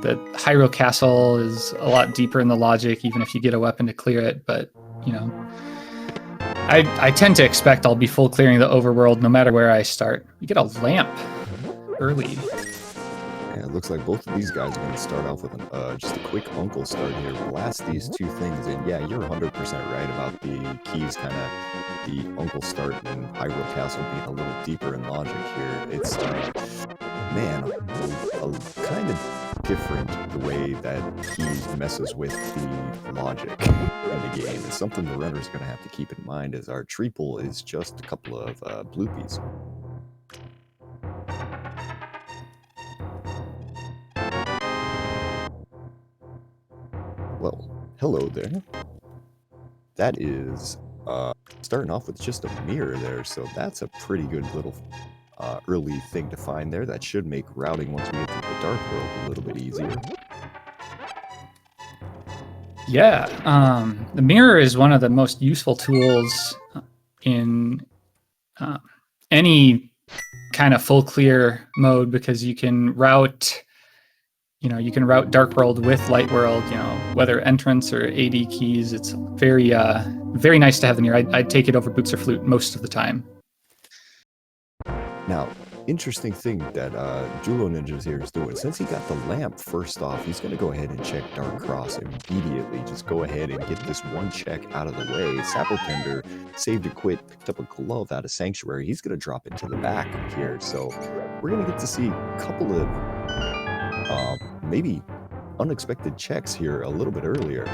The Hyrule Castle is a lot deeper in the logic, even if you get a weapon to clear it. But, you know, I tend to expect I'll be full clearing the overworld no matter where I start. You get a lamp early. And it looks like both of these guys are going to start off with just a quick uncle start here. Blast these two things, and yeah, you're 100% right about the keys, kind of the uncle start and Hyrule Castle being a little deeper in logic here. It's, man, a kind of different the way that keys messes with the logic in the game. It's something the runner's going to have to keep in mind, as our treeple is just a couple of bloopies. Well, hello there. That is starting off with just a mirror there, so that's a pretty good little early thing to find there. That should make routing once we get to the Dark World a little bit easier. Yeah, the mirror is one of the most useful tools in any kind of full clear mode, because you can route, you can route Dark World with Light World, whether entrance or AD keys. It's very, very nice to have the mirror. I'd take it over Boots or Flute most of the time. Now, interesting thing that Julloninja here is doing, since he got the lamp first off, he's going to go ahead and check Dark Cross immediately. Just go ahead and get this one check out of the way. sab0tender saved a quit, picked up a glove out of Sanctuary. He's going to drop it to the back here. So we're going to get to see a couple of maybe unexpected checks here a little bit earlier.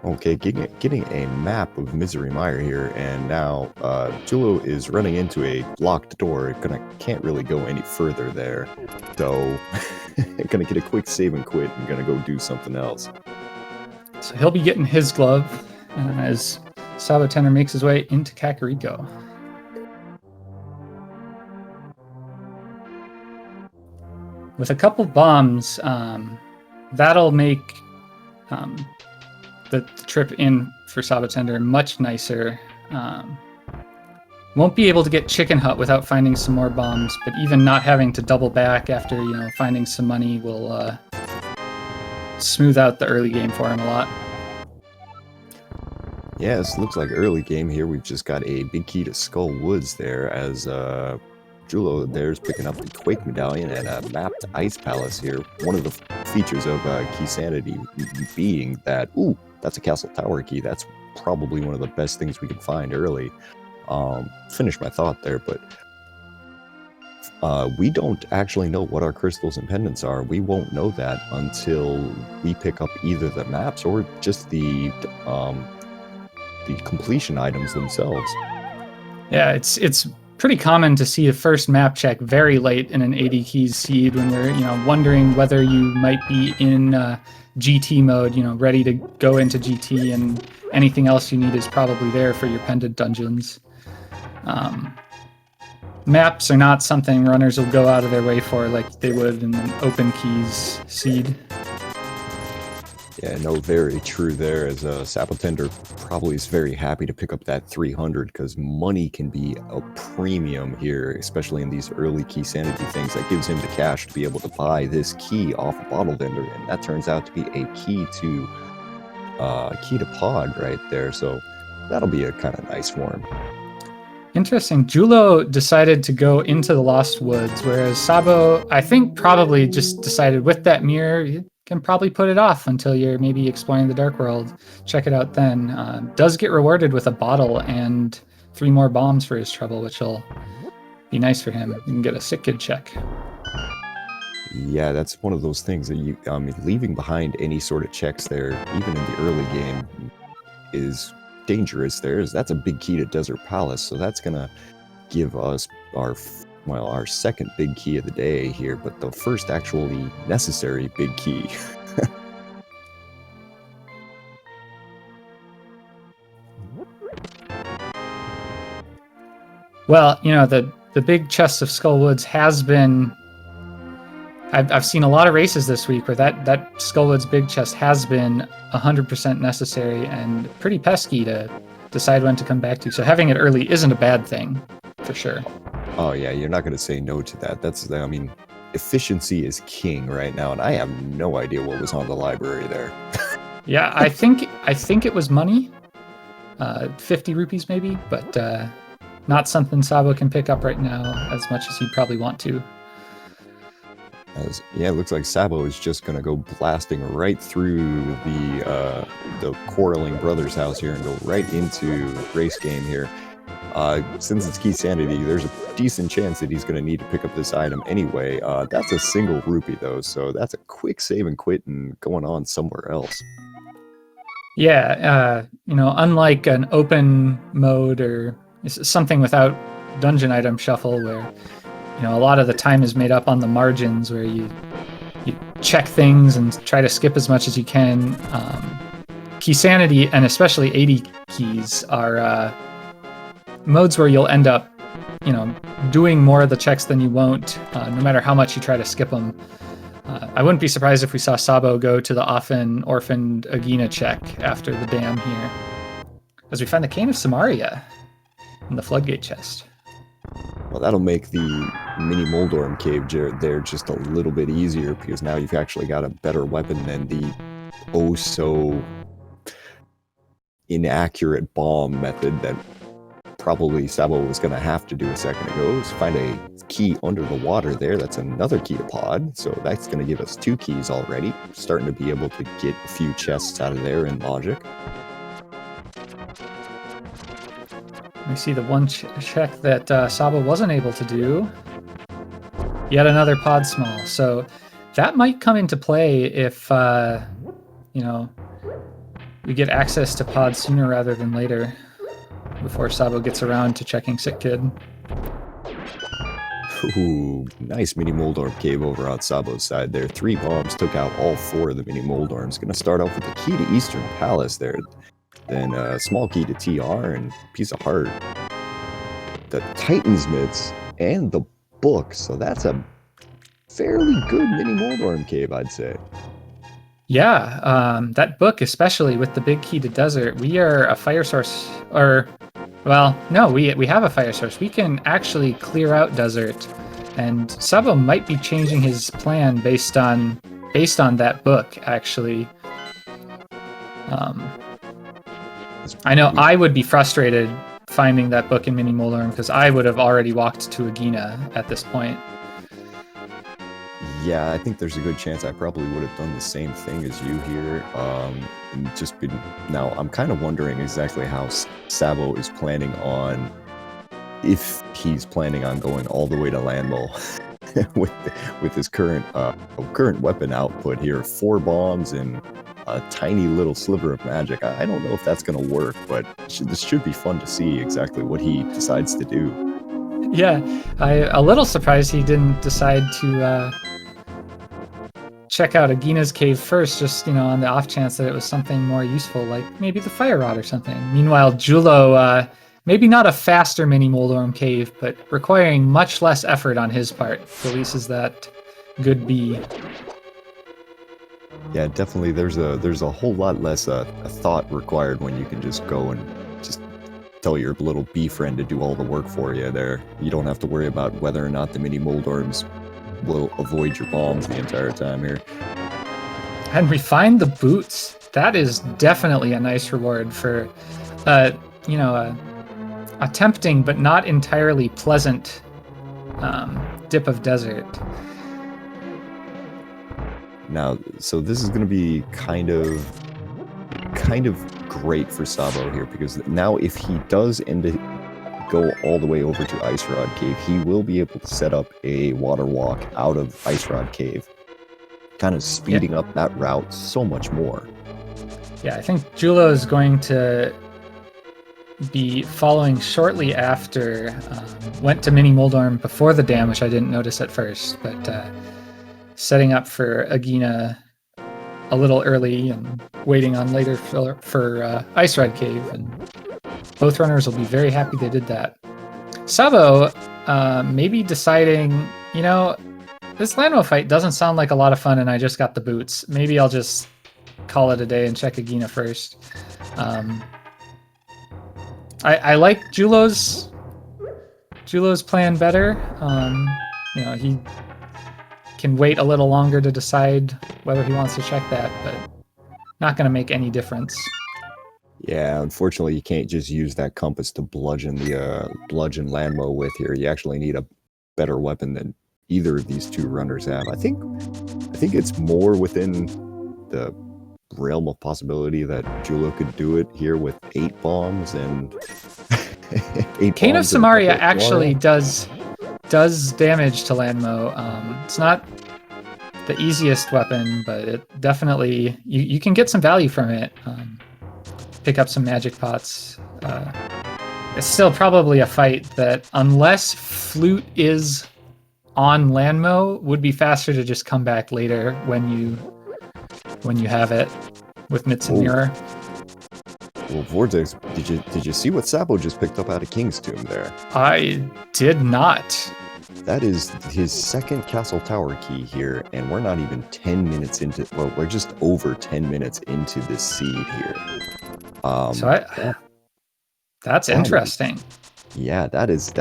Okay, getting a map of Misery Mire here, and now Jullo is running into a locked door. Can't really go any further there, so gonna get a quick save and quit and gonna go do something else. So he'll be getting his glove as sab0tender makes his way into Kakariko. With a couple bombs, that'll make the trip in for sab0tender much nicer. Won't be able to get Chicken Hut without finding some more bombs, but even not having to double back after finding some money will smooth out the early game for him a lot. Yes, looks like early game here. We've just got a big key to Skull Woods there, as Jullo there's picking up the Quake Medallion and a mapped Ice Palace here. One of the features of Key Sanity being that, ooh, that's a Castle Tower key. That's probably one of the best things we can find early. Finish my thought there, but we don't actually know what our crystals and pendants are. We won't know that until we pick up either the maps or just the completion items themselves. Yeah, it's pretty common to see a first map check very late in an AD keys seed when you're wondering whether you might be in GT mode, ready to go into GT, and anything else you need is probably there for your pendant dungeons. Maps are not something runners will go out of their way for like they would in an open keys seed. Yeah, no, very true there, as sab0tender probably is very happy to pick up that 300, because money can be a premium here, especially in these early key sanity things. That gives him the cash to be able to buy this key off a bottle vendor, and that turns out to be a key to Pod right there, so that'll be a kind of nice one. Interesting. Jullo decided to go into the Lost Woods, whereas Sabo, I think, probably just decided with that mirror, you can probably put it off until you're maybe exploring the Dark World. Check it out then. Does get rewarded with a bottle and 3 more bombs for his trouble, which will be nice for him. You can get a sick kid check. Yeah, that's one of those things that you, leaving behind any sort of checks there, even in the early game, is dangerous. That's a big key to Desert Palace, so that's gonna give us our second big key of the day here, but the first actually necessary big key. Well, the big chest of Skull Woods has been. I've seen a lot of races this week where that Skull Woods big chest has been 100% necessary and pretty pesky to decide when to come back to. So having it early isn't a bad thing, for sure. Oh yeah, you're not going to say no to that. I mean, efficiency is king right now, and I have no idea what was on the library there. Yeah, I think it was money, 50 rupees maybe, but not something Sabo can pick up right now as much as he'd probably want to. It looks like Sabo is just going to go blasting right through the quarreling brothers' house here and go right into race game here. Since it's Key Sanity, there's a decent chance that he's going to need to pick up this item anyway. That's a single rupee though, so that's a quick save and quit and going on somewhere else. Yeah, unlike an open mode or something without dungeon item shuffle where a lot of the time is made up on the margins where you check things and try to skip as much as you can. Key Sanity, and especially 80 keys, are modes where you'll end up, doing more of the checks than you won't, no matter how much you try to skip them. I wouldn't be surprised if we saw Sabo go to the often orphaned Agina check after the dam here, as we find the Cane of Samaria in the Floodgate chest. Well, that'll make the mini Moldorm cave there just a little bit easier, because now you've actually got a better weapon than the oh-so inaccurate bomb method that probably Sabo was going to have to do a second ago. Is find a key under the water there. That's another key to pod, so that's going to give us 2 keys already. Starting to be able to get a few chests out of there in logic. We see the one check that Sabo wasn't able to do. Yet another pod small. So that might come into play if, we get access to pod sooner rather than later, before Sabo gets around to checking Sick Kid. Ooh, nice mini Moldorm cave over on Sabo's side there. 3 bombs took out all 4 of the mini Moldorms. Going to start off with the key to Eastern Palace there. Then a small key to TR and piece of heart. The Titan's mitts and the book. So that's a fairly good mini Moldorm cave, I'd say. Yeah, that book, especially with the big key to desert, we are a fire source, or, well, no, we have a fire source. We can actually clear out desert, and Sabo might be changing his plan based on that book, actually. I know I would be frustrated finding that book in Mini Moldorm because I would have already walked to Agina at this point. Yeah, I think there's a good chance I probably would have done the same thing as you here. And just been now. I'm kind of wondering exactly how Sabo is planning on, if he's planning on going all the way to Landmole with his current weapon output here. 4 bombs and a tiny little sliver of magic. I don't know if that's going to work, but this should be fun to see exactly what he decides to do. Yeah, I'm a little surprised he didn't decide to check out Agina's cave first, just, on the off chance that it was something more useful, like maybe the fire rod or something. Meanwhile, Jullo, maybe not a faster mini Moldorm cave, but requiring much less effort on his part, releases that good bee. Yeah, definitely. There's a whole lot less thought required when you can just go and just tell your little bee friend to do all the work for you there. You don't have to worry about whether or not the mini Moldorms will avoid your bombs the entire time here. And we find the boots. That is definitely a nice reward for, a tempting but not entirely pleasant dip of desert. Now, so this is going to be kind of great for Sabo here, because now if he does end up go all the way over to Ice Rod Cave, he will be able to set up a water walk out of Ice Rod Cave, kind of speeding up that route so much more. Yeah, I think Jullo is going to be following shortly after. Went to Mini Moldorm before the dam, which I didn't notice at first, but setting up for Agina a little early and waiting on later for Ice Rod Cave, and both runners will be very happy they did that. Sabo maybe deciding, you know, this Landmo fight doesn't sound like a lot of fun, and I just got the boots. Maybe I'll just call it a day and check Agina first. I like Jullo's plan better. You know, he can wait a little longer to decide whether he wants to check that, but not going to make any difference. Yeah, unfortunately, you can't just use that compass to bludgeon Landmo with here. You actually need a better weapon than either of these two runners have. I think it's more within the realm of possibility that Jullo could do it here with 8 bombs and 8 Cane of bombs and Samaria actually does damage to Landmo. It's not the easiest weapon, but it definitely you can get some value from it. Pick up some magic pots. It's still probably a fight that, unless Flute is on Landmo, would be faster to just come back later when you have it with Mitts and Mirror. Well, Vortex, did you see what Sabo just picked up out of King's Tomb there? I did not. That is his second Castle Tower key here, and we're not even 10 minutes into, well, we're just over 10 minutes into this seed here. That's interesting. That is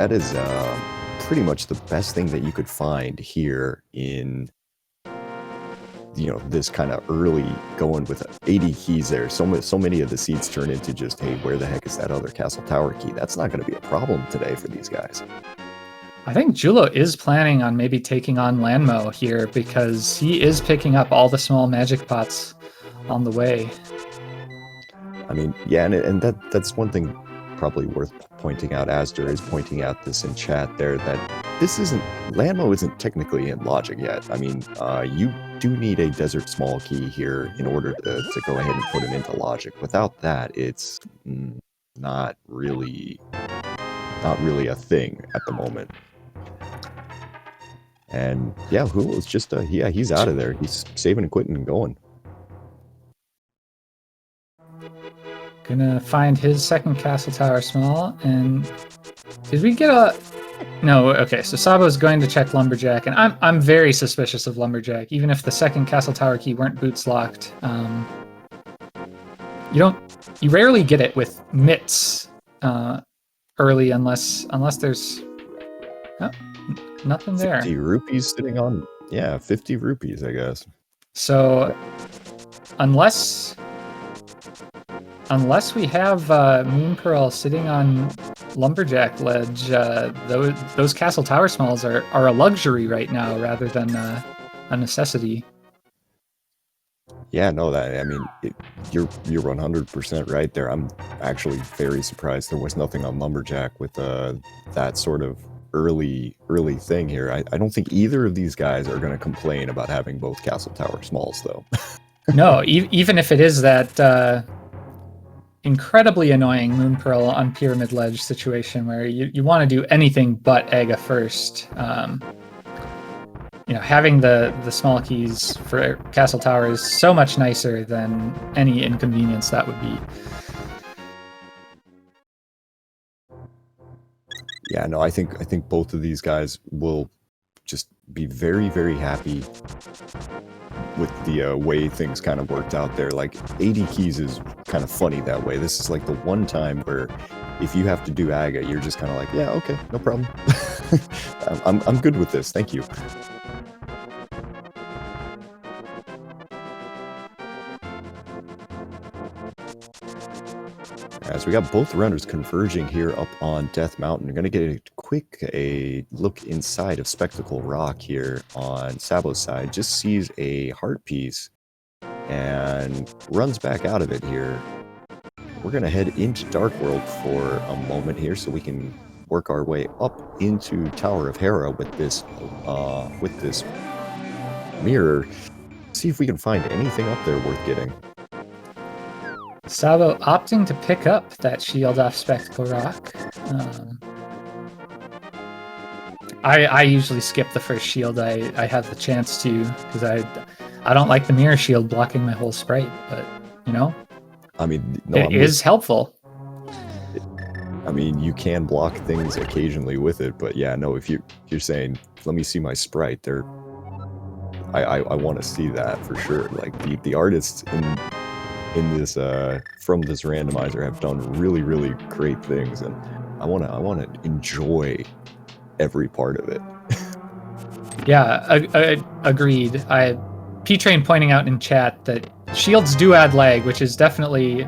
pretty much the best thing that you could find here in, you know, this kind of early going with 80 keys there. So many of the seeds turn into just, hey, where the heck is that other Castle Tower key? That's not going to be a problem today for these guys. I think Jullo is planning on maybe taking on Landmo here, because he is picking up all the small magic pots on the way. I mean, yeah, and that's one thing probably worth pointing out. Asder is pointing out this in chat there, that this isn't, Landmo isn't technically in logic yet. I mean, you do need a desert small key here in order to go ahead and put him into logic. Without that, it's not really a thing at the moment. And yeah, Jullo's just he's out of there. He's saving and quitting and going. Gonna find his second Castle Tower small, and did we get a... No, okay, so Sabo's going to check Lumberjack, and I'm very suspicious of Lumberjack, even if the second Castle Tower key weren't boots locked. You rarely get it with Mitts early unless there's... Oh, nothing there. 50 rupees sitting on... Yeah, 50 rupees, I guess. So, unless we have Moon Pearl sitting on Lumberjack Ledge, those Castle Tower smalls are a luxury right now rather than a necessity. Yeah, no, I mean, you're 100% right there. I'm actually very surprised there was nothing on Lumberjack with that sort of early thing here. I don't think either of these guys are going to complain about having both Castle Tower smalls, though. No, even if it is that incredibly annoying Moon Pearl on Pyramid Ledge situation where you want to do anything but Aga first. You know, having the small keys for Castle Tower is so much nicer than any inconvenience that would be. Yeah, no, I think both of these guys will just be very, very happy with the way things kind of worked out there. Like, 80 keys is kind of funny that way. This is like the one time where if you have to do Aga, you're just kind of like, yeah, okay, no problem. I'm good with this, thank you. As we got both runners converging here up on Death Mountain, we're going to get a look inside of Spectacle Rock here on Sabo's side. Just sees a heart piece and runs back out of it here. We're going to head into Dark World for a moment here so we can work our way up into Tower of Hera with this mirror. See if we can find anything up there worth getting. Sabo opting to pick up that shield off Spectacle Rock. I usually skip the first shield I have the chance to, because I don't like the mirror shield blocking my whole sprite, but, you know, I mean, no, it is helpful. I mean, you can block things occasionally with it, but yeah, no, if you're saying, let me see my sprite, I want to see that for sure. Like the artists in this from this randomizer have done really, really great things, and I wanna enjoy every part of it. Yeah, agreed. P-Train pointing out in chat that shields do add lag, which is definitely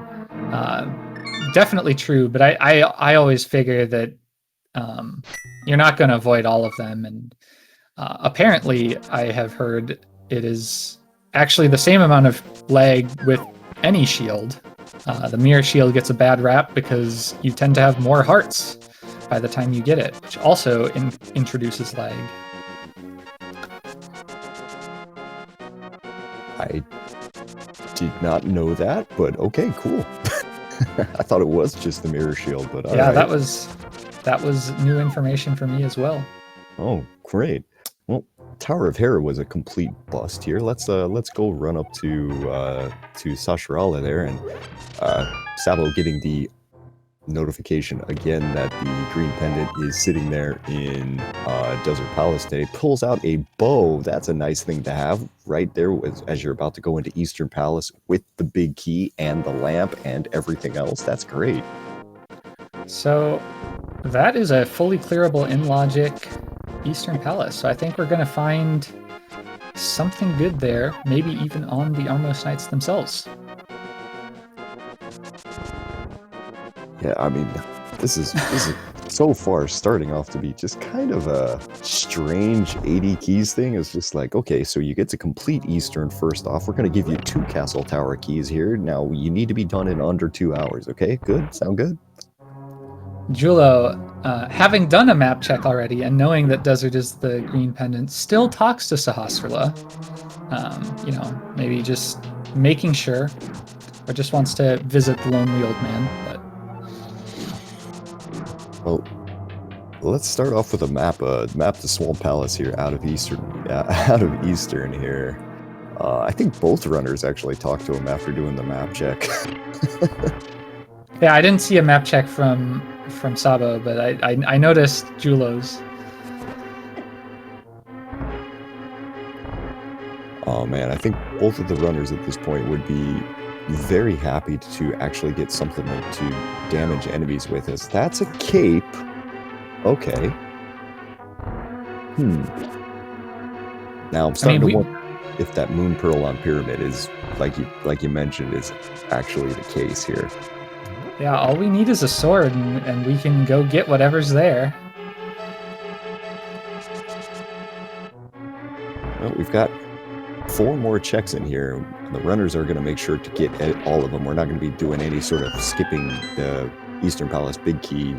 definitely true. But I always figure that you're not going to avoid all of them, and apparently I have heard it is actually the same amount of lag with any shield. The mirror shield gets a bad rap because you tend to have more hearts by the time you get it, which also introduces lag. I did not know that, but okay, cool. I thought it was just the mirror shield, but all yeah, right. that was new information for me as well. Oh, great. Well, Tower of Hera was a complete bust here. Let's go run up to Sasharala there, and Sabo getting the notification again that the green pendant is sitting there in Desert Palace today. Pulls out a bow. That's a nice thing to have right there as you're about to go into Eastern Palace with the big key and the lamp and everything else. That's great. So that is a fully clearable in logic Eastern Palace. So I think we're going to find something good there, maybe even on the Armos Knights themselves. Yeah, I mean, this is so far starting off to be just kind of a strange 80 keys thing. It's just like, okay, so you get to complete Eastern first off. We're going to give you 2 Castle Tower keys here. Now, you need to be done in under 2 hours, okay? Good? Sound good? Jullo, having done a map check already and knowing that Desert is the green pendant, still talks to Sahasrara. You know, maybe just making sure, or just wants to visit the lonely old man. But well, let's start off with a map. Map the Swamp Palace here out of Eastern here. I think both runners actually talked to him after doing the map check. yeah, I didn't see a map check from Sabo, but I noticed Jullo's. Oh man, I think both of the runners at this point would be very happy to actually get something like to damage enemies with us. That's a cape. Okay. Now I'm starting to wonder if that Moon Pearl on Pyramid is, like you mentioned, is actually the case here. Yeah, all we need is a sword, and we can go get whatever's there. Well, we've got 4 more checks in here. The runners are going to make sure to get all of them. We're not going to be doing any sort of skipping the Eastern Palace big key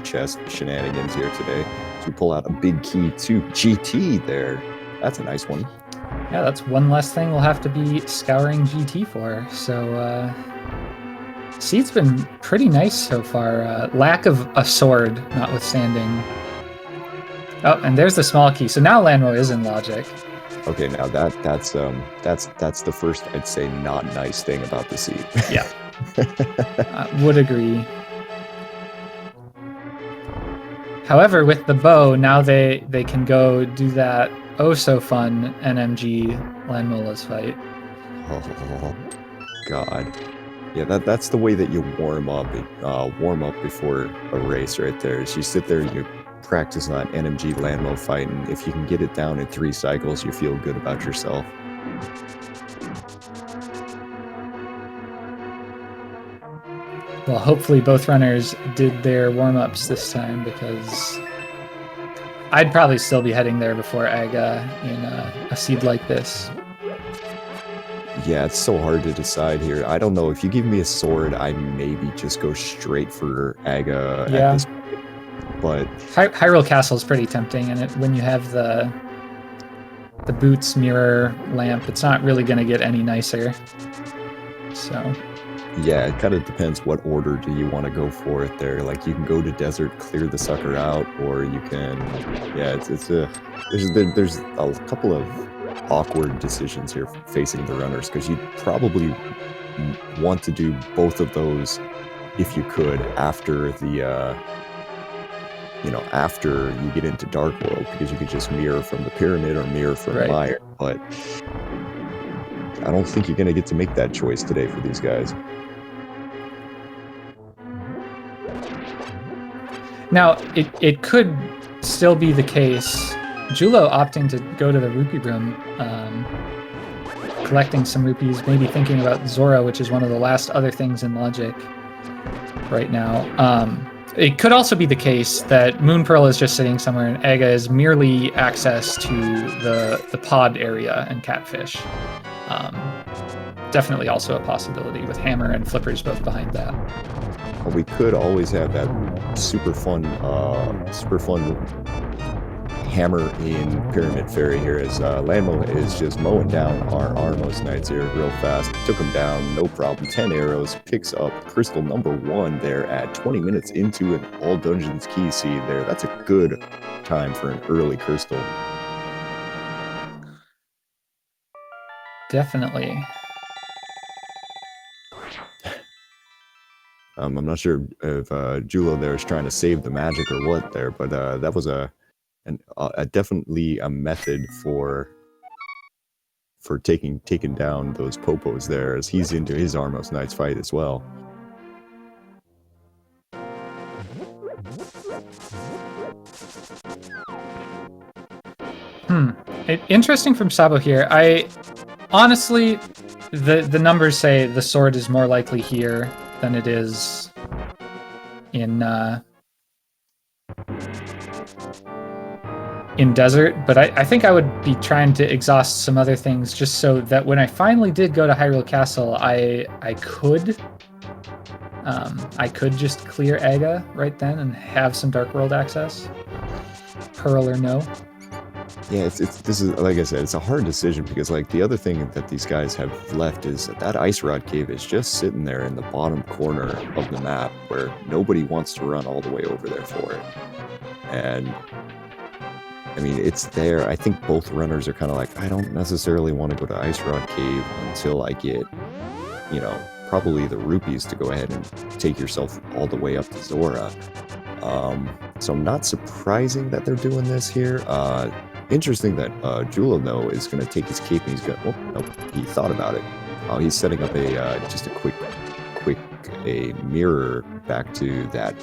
chest shenanigans here today. So we pull out a big key to GT there. That's a nice one. Yeah, that's one less thing we'll have to be scouring GT for. So, Seed's been pretty nice so far. Lack of a sword notwithstanding. Oh, and there's the small key. So now Lanmo is in logic. Okay, now that's the first, I'd say, not nice thing about the seed. Yeah, would agree. However, with the bow, now they can go do that oh so fun NMG Lanmola's fight. Oh God, yeah, that's the way that you warm up before a race right there. Is you sit there and you practice on NMG Lanmo fight, and if you can get it down in 3 cycles, you feel good about yourself. Well, hopefully both runners did their warm-ups this time, because I'd probably still be heading there before Aga in a seed like this. Yeah, it's so hard to decide here. I don't know. If you give me a sword, I maybe just go straight for Aga at this point. But Hyrule Castle is pretty tempting, and when you have the boots mirror lamp, it's not really going to get any nicer. So yeah, it kind of depends what order do you want to go for it there. Like, you can go to Desert, clear the sucker out, or you can, yeah, there's a couple of awkward decisions here facing the runners, because you'd probably want to do both of those if you could, after the after you get into Dark World, because you could just mirror from the pyramid or mirror from Mire. But I don't think you're gonna get to make that choice today for these guys. Now, it could still be the case. Jullo opting to go to the rupee room, collecting some rupees, maybe thinking about Zora, which is one of the last other things in Logic right now. It could also be the case that Moon Pearl is just sitting somewhere and Aga is merely access to the pod area and Catfish. Definitely also a possibility with Hammer and Flippers both behind that. Well, we could always have that super fun Hammer in Pyramid Fairy here, as Landmo is just mowing down our Armos Knights here real fast. Took him down, no problem. 10 arrows, picks up crystal number 1 there at 20 minutes into an all dungeons key seed there. That's a good time for an early crystal. Definitely. I'm not sure if Jullo there is trying to save the magic or what there, but that was definitely a method for taking down those popos there, as he's into his Armos Knights fight as well. Interesting from Sabo here. I honestly, the numbers say the sword is more likely here than it is in Desert, but I think I would be trying to exhaust some other things just so that when I finally did go to Hyrule Castle, I could just clear Aga right then and have some Dark World access, Pearl or no. Yeah, this is, like I said, it's a hard decision, because like the other thing that these guys have left is that Ice Rod Cave is just sitting there in the bottom corner of the map where nobody wants to run all the way over there for it. And I mean, it's there. I think both runners are kind of like, I don't necessarily want to go to Ice Rod Cave until I get, probably the rupees to go ahead and take yourself all the way up to Zora. So not surprising that they're doing this here. Interesting that Jullo, though, is going to take his cape and he's going to... Oh, nope, he thought about it. He's setting up just a quick mirror back to that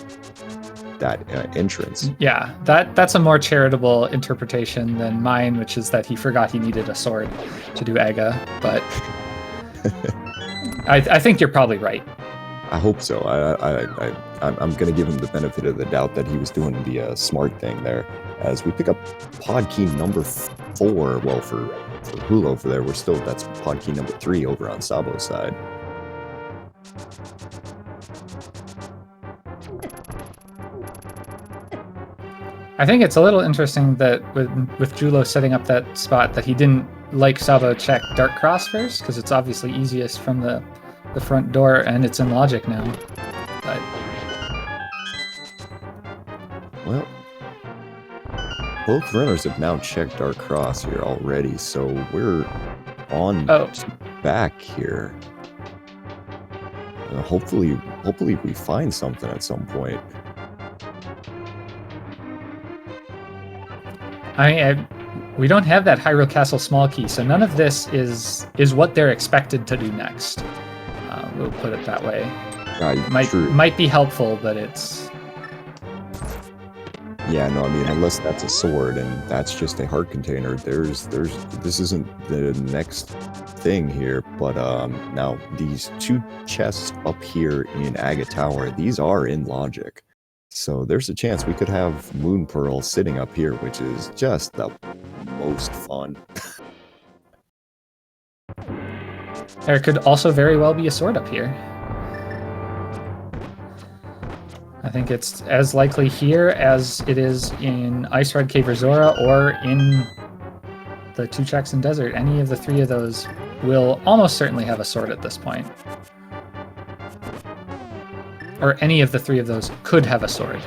entrance. Yeah, that's a more charitable interpretation than mine, which is that he forgot he needed a sword to do Aga, but I think you're probably right. I hope so. I'm going to give him the benefit of the doubt that he was doing the smart thing there. As we pick up pod key number 4, well, for Jullo over there, that's pod key number 3 over on Sabo's side. I think it's a little interesting that with Jullo setting up that spot that he didn't, like Sabo, check Dark Cross first, because it's obviously easiest from the front door, and it's in Logic now. But well, both runners have now checked Dark Cross here already, so we're on back here. Hopefully we find something at some point. We don't have that Hyrule Castle small key, so none of this is what they're expected to do next. We'll put it that way. Might be helpful, but it's... Yeah, no, I mean, unless that's a sword and that's just a heart container, this isn't the next thing here, but now these 2 chests up here in Aga Tower, these are in Logic. So there's a chance we could have Moon Pearl sitting up here, which is just the most fun. There could also very well be a sword up here. I think it's as likely here as it is in Ice Rod Cave or Zora, or in the 2 checks in Desert. Any of the 3 of those will almost certainly have a sword at this point. Or any of the 3 of those could have a sword.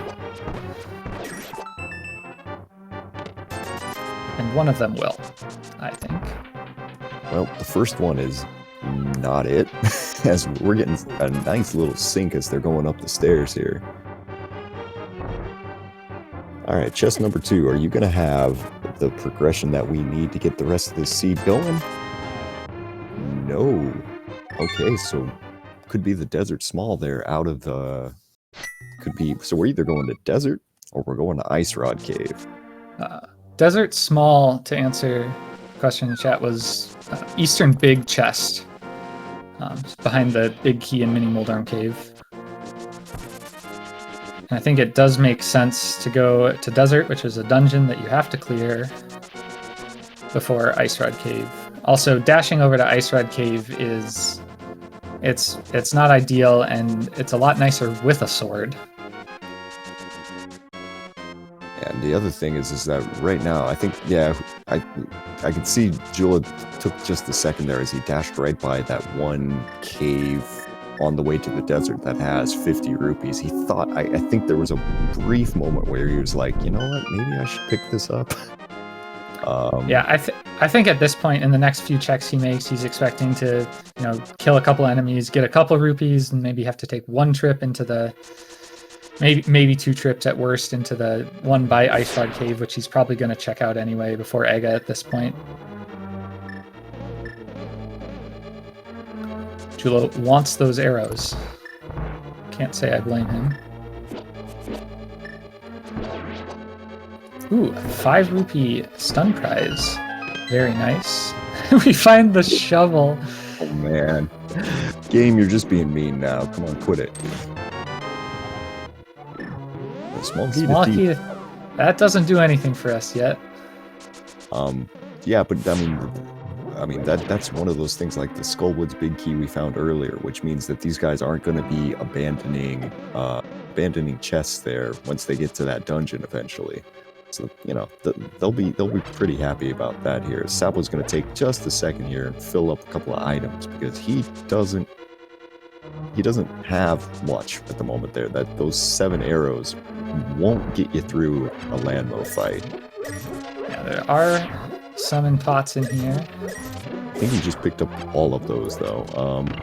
And one of them will, I think. Well, the first one is not it. As we're getting a nice little sink as they're going up the stairs here. All right, chest number 2. Are you going to have the progression that we need to get the rest of this seed going? No. Okay, so could be the desert small there out of the... Could be... So we're either going to desert or we're going to ice rod cave. Desert small, to answer the question in the chat, was eastern big chest. Behind the big key in mini Moldarm cave. And I think it does make sense to go to desert, which is a dungeon that you have to clear before Ice Rod Cave. Also, dashing over to Ice Rod Cave is... It's not ideal, and it's a lot nicer with a sword. And the other thing is that right now, I think, yeah, I could see Jullo took just a second there as he dashed right by that one cave on the way to the desert that has 50 rupees. He thought, I think there was a brief moment where he was like, you know what, maybe I should pick this up. Yeah, I think at this point in the next few checks he makes, he's expecting to, you know, kill a couple enemies, get a couple rupees, and maybe have to take one trip into the, maybe 2 trips at worst into the one by Ice Rod Cave, which he's probably going to check out anyway before Ega at this point. Jullo wants those arrows. Can't say I blame him. Ooh, 5 rupee stun prize. Very nice. We find the shovel. Oh man. Game, you're just being mean now. Come on, quit it. Small key. That doesn't do anything for us yet. Yeah, but I mean that's one of those things like the Skullwoods big key we found earlier, which means that these guys aren't going to be abandoning chests there once they get to that dungeon eventually. So, you know, they'll be pretty happy about that here. Sabo's going to take just a second here and fill up a couple of items because he doesn't have much at the moment there. That those 7 arrows won't get you through a landmo fight. Yeah, there are summon pots in here. I think he just picked up all of those though.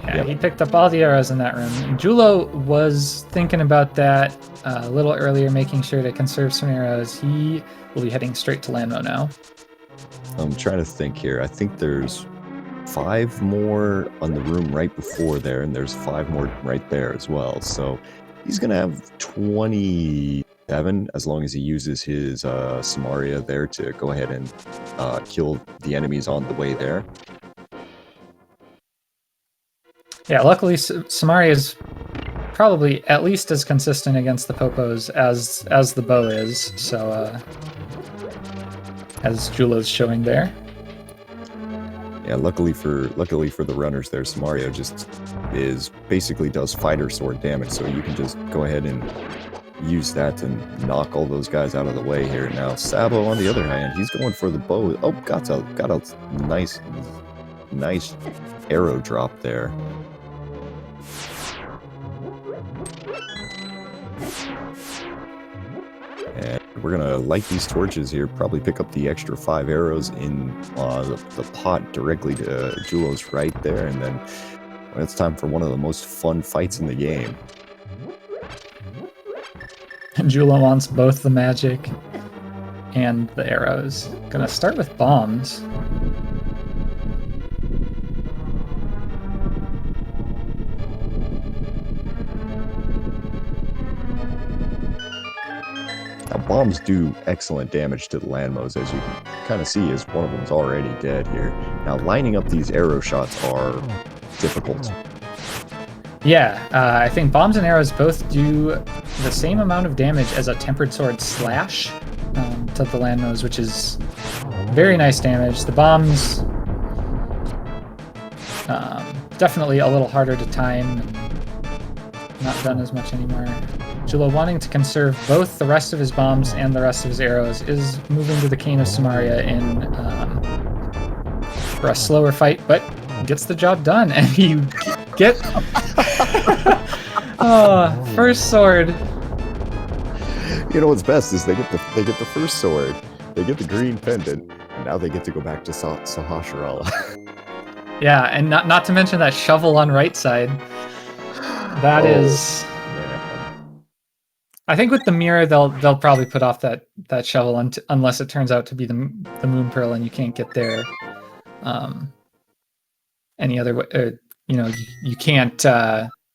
Yeah, he picked up all the arrows in that room. And Jullo was thinking about that a little earlier, making sure to conserve some arrows. He will be heading straight to Landmo now. I'm trying to think here. I think there's 5 more on the room right before there, and there's 5 more right there as well. So he's gonna have 27 as long as he uses his Samaria there to go ahead and kill the enemies on the way there. Yeah, luckily Samaria is probably at least as consistent against the Popos as the bow is. So as Jullo's showing there. Yeah, luckily for the runners there, Samario just basically does fighter sword damage, so you can just go ahead and use that to knock all those guys out of the way here. Now Sabo, on the other hand, he's going for the bow. Oh, got a nice arrow drop there. And we're gonna light these torches here, probably pick up the extra 5 arrows in the pot directly to Jullo's right there, and then it's time for one of the most fun fights in the game. Jullo wants both the magic and the arrows. Gonna start with bombs. Now, bombs do excellent damage to the landmos, as you can kind of see, as one of them's already dead here. Now, lining up these arrow shots are difficult. Yeah, I think bombs and arrows both do the same amount of damage as a tempered sword slash to the landmos, which is very nice damage. The bombs, definitely a little harder to time, not done as much anymore. Jullo, wanting to conserve both the rest of his bombs and the rest of his arrows, is moving to the Cane of Samaria for a slower fight, but gets the job done, and you get first sword. You know what's best is they get the first sword, they get the green pendant, and now they get to go back to Sahasrara. Yeah, and not to mention that shovel on right side. That is. Man. I think with the mirror, they'll probably put off that shovel unless it turns out to be the moon pearl and you can't get there any other way. You can't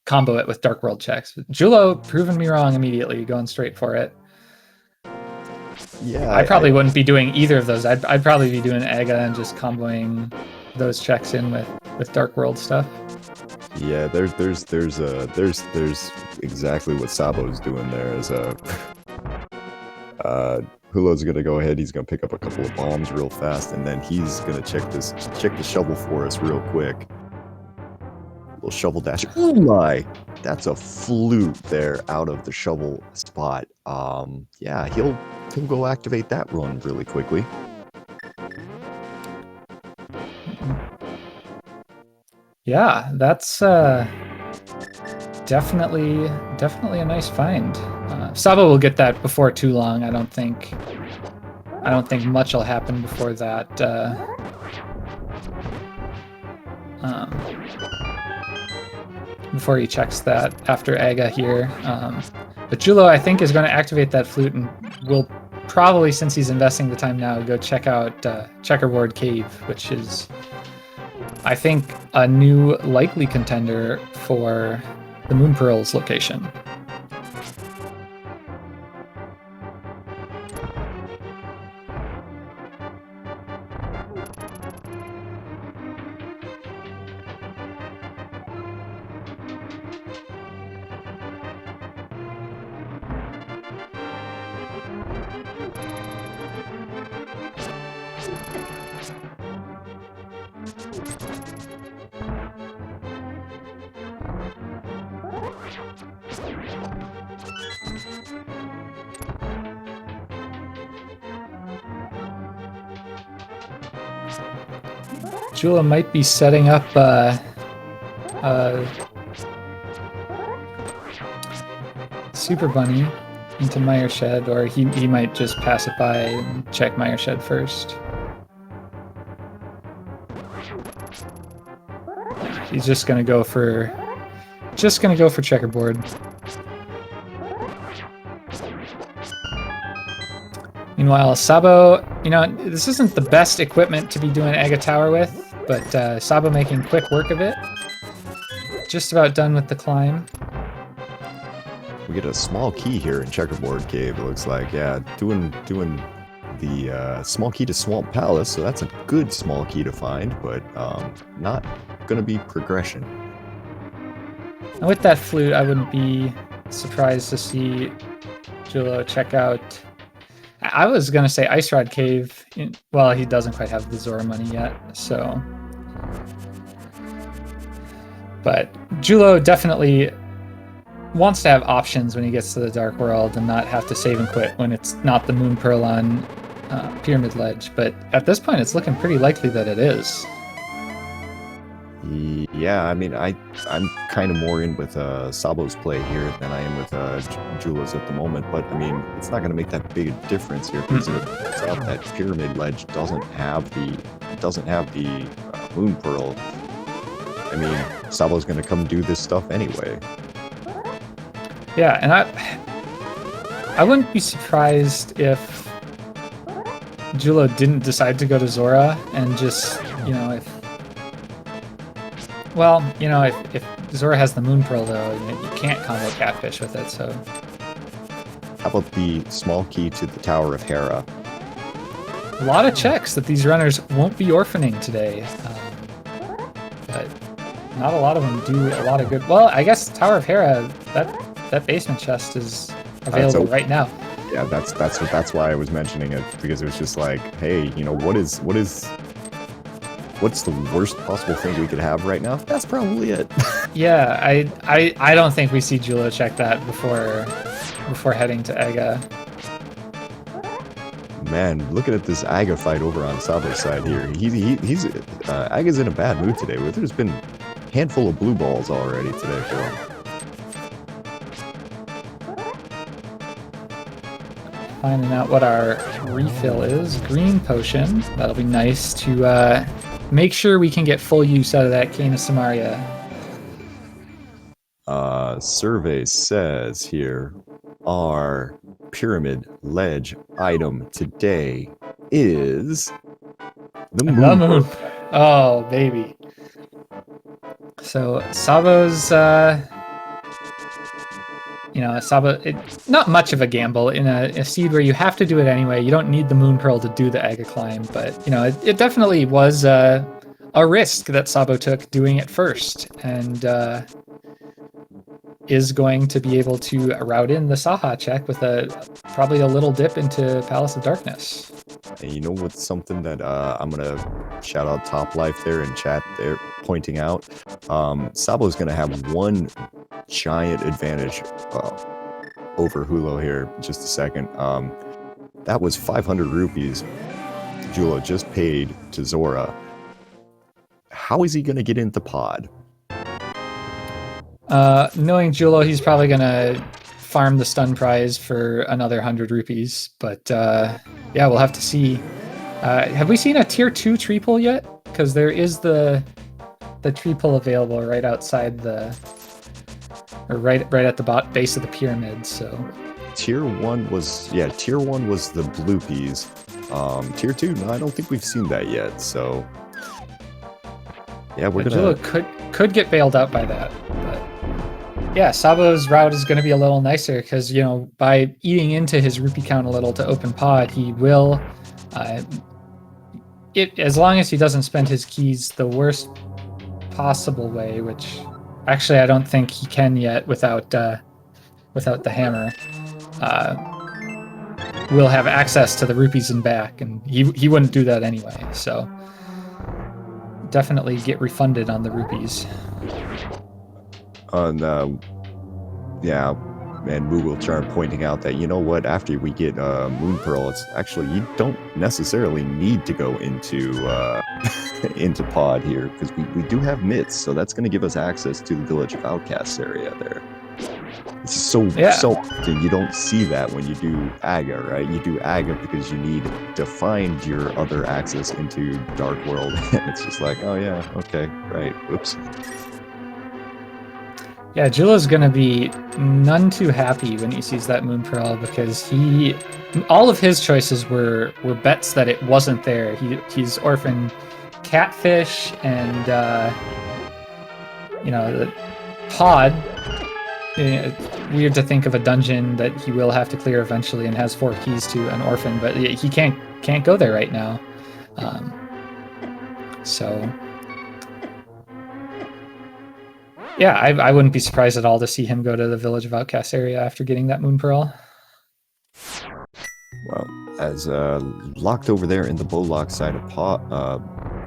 combo it with Dark World checks. Jullo proving me wrong immediately, going straight for it. Yeah, I probably wouldn't be doing either of those. I'd probably be doing Aga and just comboing those checks in with Dark World stuff. Yeah, there's exactly what Sabo's doing there. Is Jullo's gonna go ahead. He's gonna pick up a couple of bombs real fast, and then he's gonna check the shovel for us real quick. Little shovel dash. Oh my! That's a flute there out of the shovel spot. Yeah, he'll go activate that run really quickly. Yeah, that's definitely a nice find. Sabo will get that before too long. I don't think much will happen before that. Before he checks that after Aga here. But Jullo, I think, is going to activate that flute and will probably, since he's investing the time now, go check out Checkerboard Cave, which is, I think, a new likely contender for the Moon Pearls location. Jullo might be setting up Super Bunny into Mire Shed, or he might just pass it by and check Mire Shed first. He's just gonna go for Checkerboard. Meanwhile, Sabo, this isn't the best equipment to be doing Aga Tower with, but Sabo making quick work of it. Just about done with the climb. We get a small key here in Checkerboard Cave, it looks like. Yeah, doing the small key to Swamp Palace, so that's a good small key to find, but not gonna be progression. And with that flute, I wouldn't be surprised to see Jullo check out. I was gonna say Ice Rod Cave. Well, he doesn't quite have the Zora money yet, so. But Jullo definitely wants to have options when he gets to the Dark World and not have to save and quit when it's not the Moon Pearl on Pyramid Ledge. But at this point, it's looking pretty likely that it is. Yeah, I mean, I'm kind of more in with Sabo's play here than I am with Jullo's at the moment. But I mean, it's not going to make that big a difference here because it's out that Pyramid Ledge doesn't have the Moon Pearl. I mean, Sabo's going to come do this stuff anyway. Yeah, and I wouldn't be surprised if Jullo didn't decide to go to Zora and just, if Zora has the Moon Pearl, though, you can't combo Catfish with it, so. How about the small key to the Tower of Hera? A lot of checks that these runners won't be orphaning today. But not a lot of them do a lot of good. Well, I guess Tower of Hera, that basement chest is available right now. Yeah, that's why I was mentioning it, because it was just like, hey, what's the worst possible thing we could have right now? That's probably it. Yeah, I don't think we see Jullo check that before heading to Aga. Man, looking at this Aga fight over on Sabo's side here, he's Aga's in a bad mood today. There's been a handful of blue balls already today for him. Finding out what our refill is. Green potion. That'll be nice to make sure we can get full use out of that Cane of Samaria. Survey says here, our pyramid ledge item today is the moon. The moon. Oh, baby. So Sabo's, Sabo, it's not much of a gamble in a seed where you have to do it anyway. You don't need the Moon Pearl to do the Aga climb, but, it definitely was a risk that Sabo took doing it first, and is going to be able to route in the Saha check with probably a little dip into Palace of Darkness. And you know what's something that I'm gonna shout out Top Life there in chat there pointing out? Sabo's gonna have one giant advantage over Jullo here in just a second. That was 500 rupees Jullo just paid to Zora. How is he gonna get into pod? Knowing Jullo, he's probably gonna farm the stun prize for another 100 rupees, but yeah, we'll have to see. Have we seen a tier 2 tree pull yet? Because there is the tree pull available right outside right at the base of the pyramid. So tier 1 was the bluepies. Tier 2, no, I don't think we've seen that yet. So yeah, Jullo could get bailed out by that, but yeah, Sabo's route is going to be a little nicer because, by eating into his rupee count a little to open pod, he will, as long as he doesn't spend his keys the worst possible way, which actually I don't think he can yet without the hammer, will have access to the rupees and back, and he wouldn't do that anyway, so definitely get refunded on the rupees. Yeah, and Moogle Charm pointing out that, after we get Moon Pearl, it's actually, you don't necessarily need to go into into pod here, because we do have mitts, so that's going to give us access to the Village of Outcasts area there. It's so often you don't see that when you do Aga, right? You do Aga because you need to find your other access into Dark World, and it's just like, oh yeah, okay, right, whoops. Yeah, Jullo's gonna be none too happy when he sees that Moon Pearl, because all of his choices were bets that it wasn't there. He's orphaned Catfish and the pod. Weird to think of a dungeon that he will have to clear eventually and has 4 keys to an orphan, but he can't go there right now. So yeah, I wouldn't be surprised at all to see him go to the Village of Outcasts area after getting that Moon Pearl. Well, as locked over there in the Bowlock side of pod,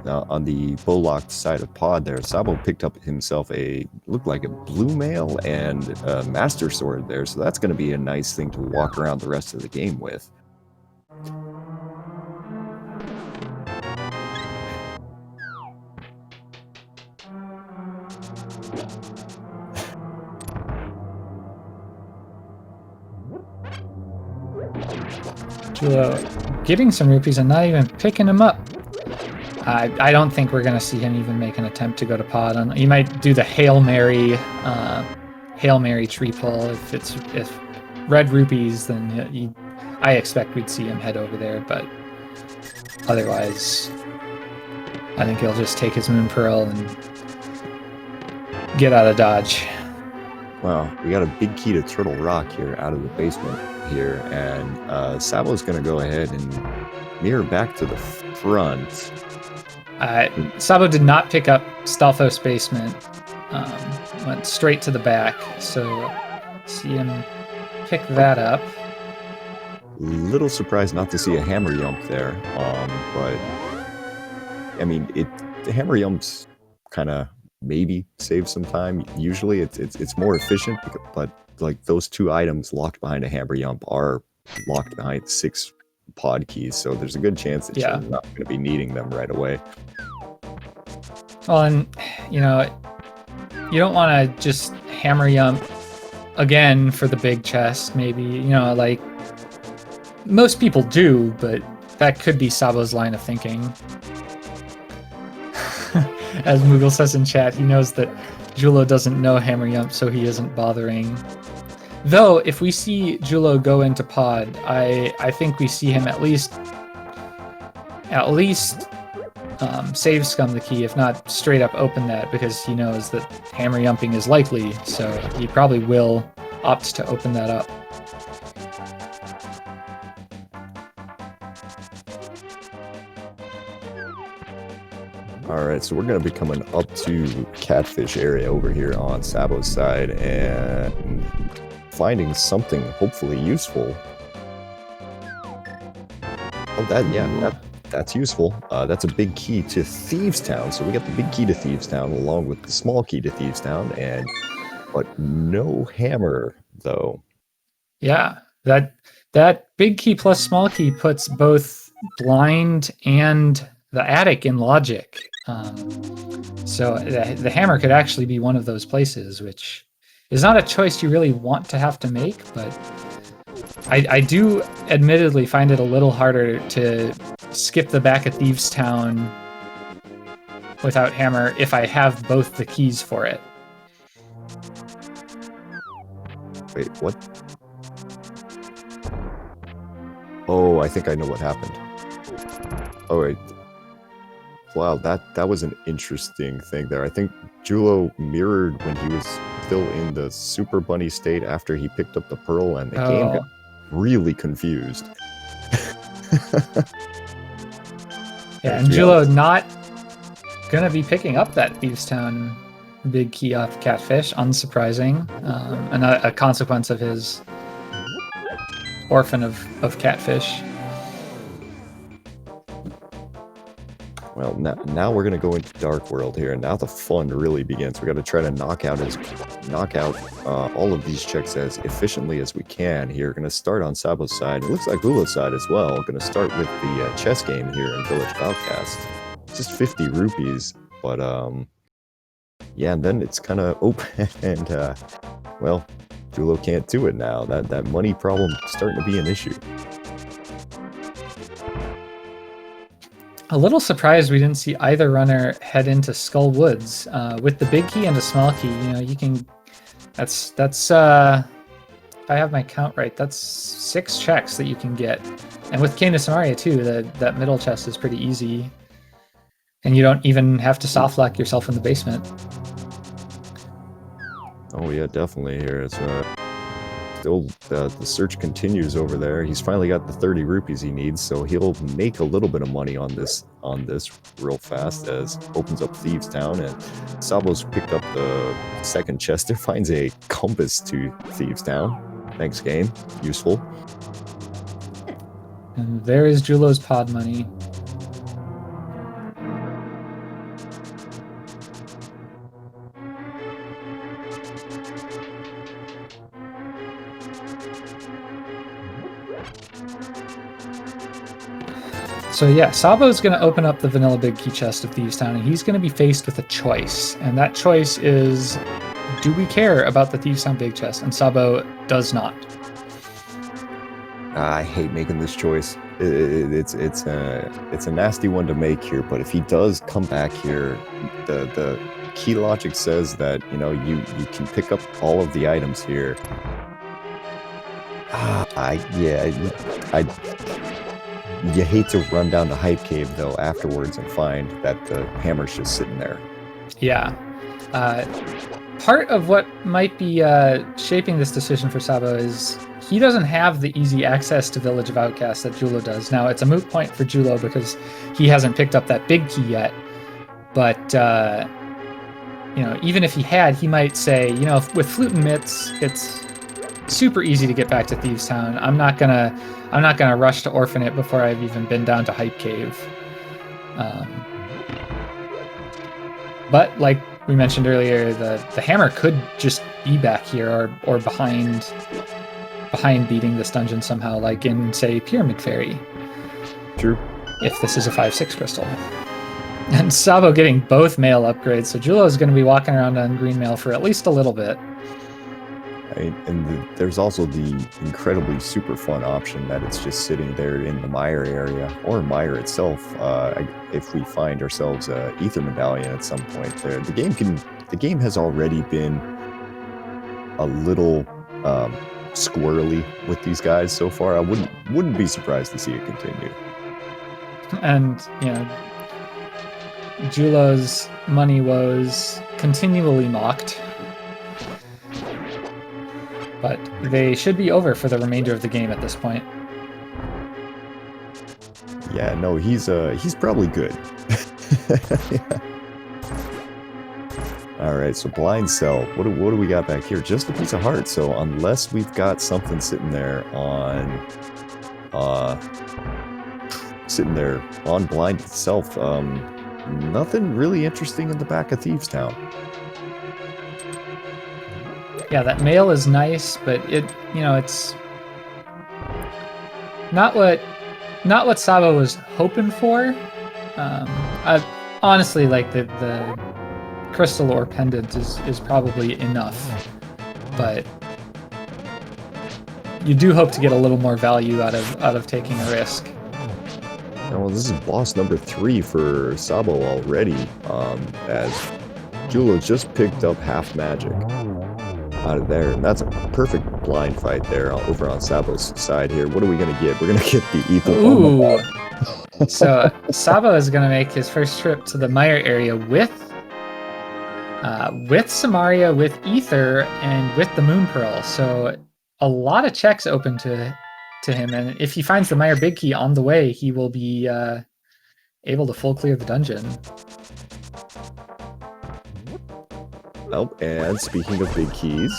on the Bowlock side of pod there, Sabo picked up himself looked like a blue mail and a Master Sword there, so that's going to be a nice thing to walk around the rest of the game with. Jullo getting some rupees and not even picking them up. I don't think we're going to see him even make an attempt to go to pod. He might do the Hail Mary tree pull. If red rupees, then I expect we'd see him head over there. But otherwise, I think he'll just take his Moon Pearl and get out of Dodge. Well, we got a big key to Turtle Rock here out of the basement here, and Sabo's going to go ahead and mirror back to the front. Sabo did not pick up Stalfos basement, went straight to the back, so see him pick that up. Little surprised not to see a hammer yump there, but I mean, the hammer yumps kind of maybe save some time. Usually it's more efficient, but like those 2 items locked behind a hammer yump are locked behind 6 pod keys, so there's a good chance that you're not going to be needing them right away. Well, and you don't want to just hammer yump again for the big chest, maybe, like most people do, but that could be Sabo's line of thinking. As Moogle says in chat, he knows that Jullo doesn't know Hammer Yump, so he isn't bothering. Though, if we see Jullo go into pod, I think we see him at least save scum the key, if not straight up open that, because he knows that Hammer Yumping is likely, so he probably will opt to open that up. Alright, so we're going to be coming up to Catfish area over here on Sabo's side and finding something hopefully useful. Oh, that's useful. That's a big key to Thieves Town. So we got the big key to Thieves Town along with the small key to Thieves Town, but no hammer though. Yeah, that big key plus small key puts both blind and the attic in logic. So the hammer could actually be one of those places, which is not a choice you really want to have to make, but I do admittedly find it a little harder to skip the back of Thieves Town without hammer if I have both the keys for it. Wait, what? Oh, I think I know what happened. Oh, wait. Wow, that was an interesting thing there. I think Jullo mirrored when he was still in the Super Bunny state after he picked up the pearl, and the game got really confused. Yeah, and Jullo not gonna be picking up that Thieves Town big key off Catfish, unsurprising, and a consequence of his orphan of Catfish. Well, now we're gonna go into Dark World here, and now the fun really begins. We got to try to knock out all of these checks as efficiently as we can here. Gonna start on Sabo's side. It looks like Jullo's side as well. Gonna start with the chess game here in Village of Outcast. Just 50 rupees, but yeah, and then it's kind of open, and well, Jullo can't do it now. That money problem is starting to be an issue. A little surprised we didn't see either runner head into Skull Woods. With the big key and the small key, you know, you can... That's if I have my count right, that's 6 checks that you can get. And with Cane of Samaria too, that middle chest is pretty easy. And you don't even have to soft lock yourself in the basement. Oh yeah, definitely here. It's still the search continues over there. He's finally got the 30 rupees he needs, so he'll make a little bit of money on this real fast as opens up Thieves Town, and Sabo's picked up the second chest. There finds a compass to Thieves Town. Thanks, game. Useful. And there is Jullo's pod money. So yeah, Sabo's going to open up the vanilla big key chest of Thieves Town, and he's going to be faced with a choice. And that choice is, do we care about the Thieves Town big chest? And Sabo does not. I hate making this choice. It's a nasty one to make here, but if he does come back here, the key logic says that, you know, you can pick up all of the items here. You hate to run down to Hype Cave, though, afterwards and find that the hammer's just sitting there. Yeah. Part of what might be shaping this decision for Sabo is he doesn't have the easy access to Village of Outcast that Jullo does. Now, it's a moot point for Jullo because he hasn't picked up that big key yet. But, you know, even if he had, he might say, you know, with Flute and Mitts, it's super easy to get back to Thieves Town. I'm not gonna rush to orphan it before I've even been down to Hype Cave. But like we mentioned earlier, the hammer could just be back here or behind beating this dungeon somehow, like in, say, Pyramid Fairy. True. If this is a 5/6 crystal. And Sabo getting both mail upgrades, so Jullo is going to be walking around on green mail for at least a little bit. There's also the incredibly super fun option that it's just sitting there in the mire area, or mire itself. If we find ourselves a ether medallion at some point, the game has already been a little squirrely with these guys so far. I wouldn't be surprised to see it continue. And Jullo's money woes continually mocked. But they should be over for the remainder of the game at this point. Yeah, no, he's probably good. Yeah. All right, so blind cell. What do we got back here? Just a piece of heart. So unless we've got something sitting there on blind itself, nothing really interesting in the back of Thieves Town. Yeah, that mail is nice, but it's not what Sabo was hoping for. Honestly, like the crystal ore pendant is probably enough, but you do hope to get a little more value out of taking a risk. Well, this is boss number 3 for Sabo already, as Jullo just picked up half magic out of there, and that's a perfect blind fight there over on Sabo's side here. What are we gonna get? We're gonna get the ether. Ooh. So Sabo is gonna make his first trip to the mire area with Samaria, with ether, and with the moon pearl. So a lot of checks open to him, and if he finds the mire big key on the way, he will be able to full clear the dungeon. Oh, and speaking of big keys,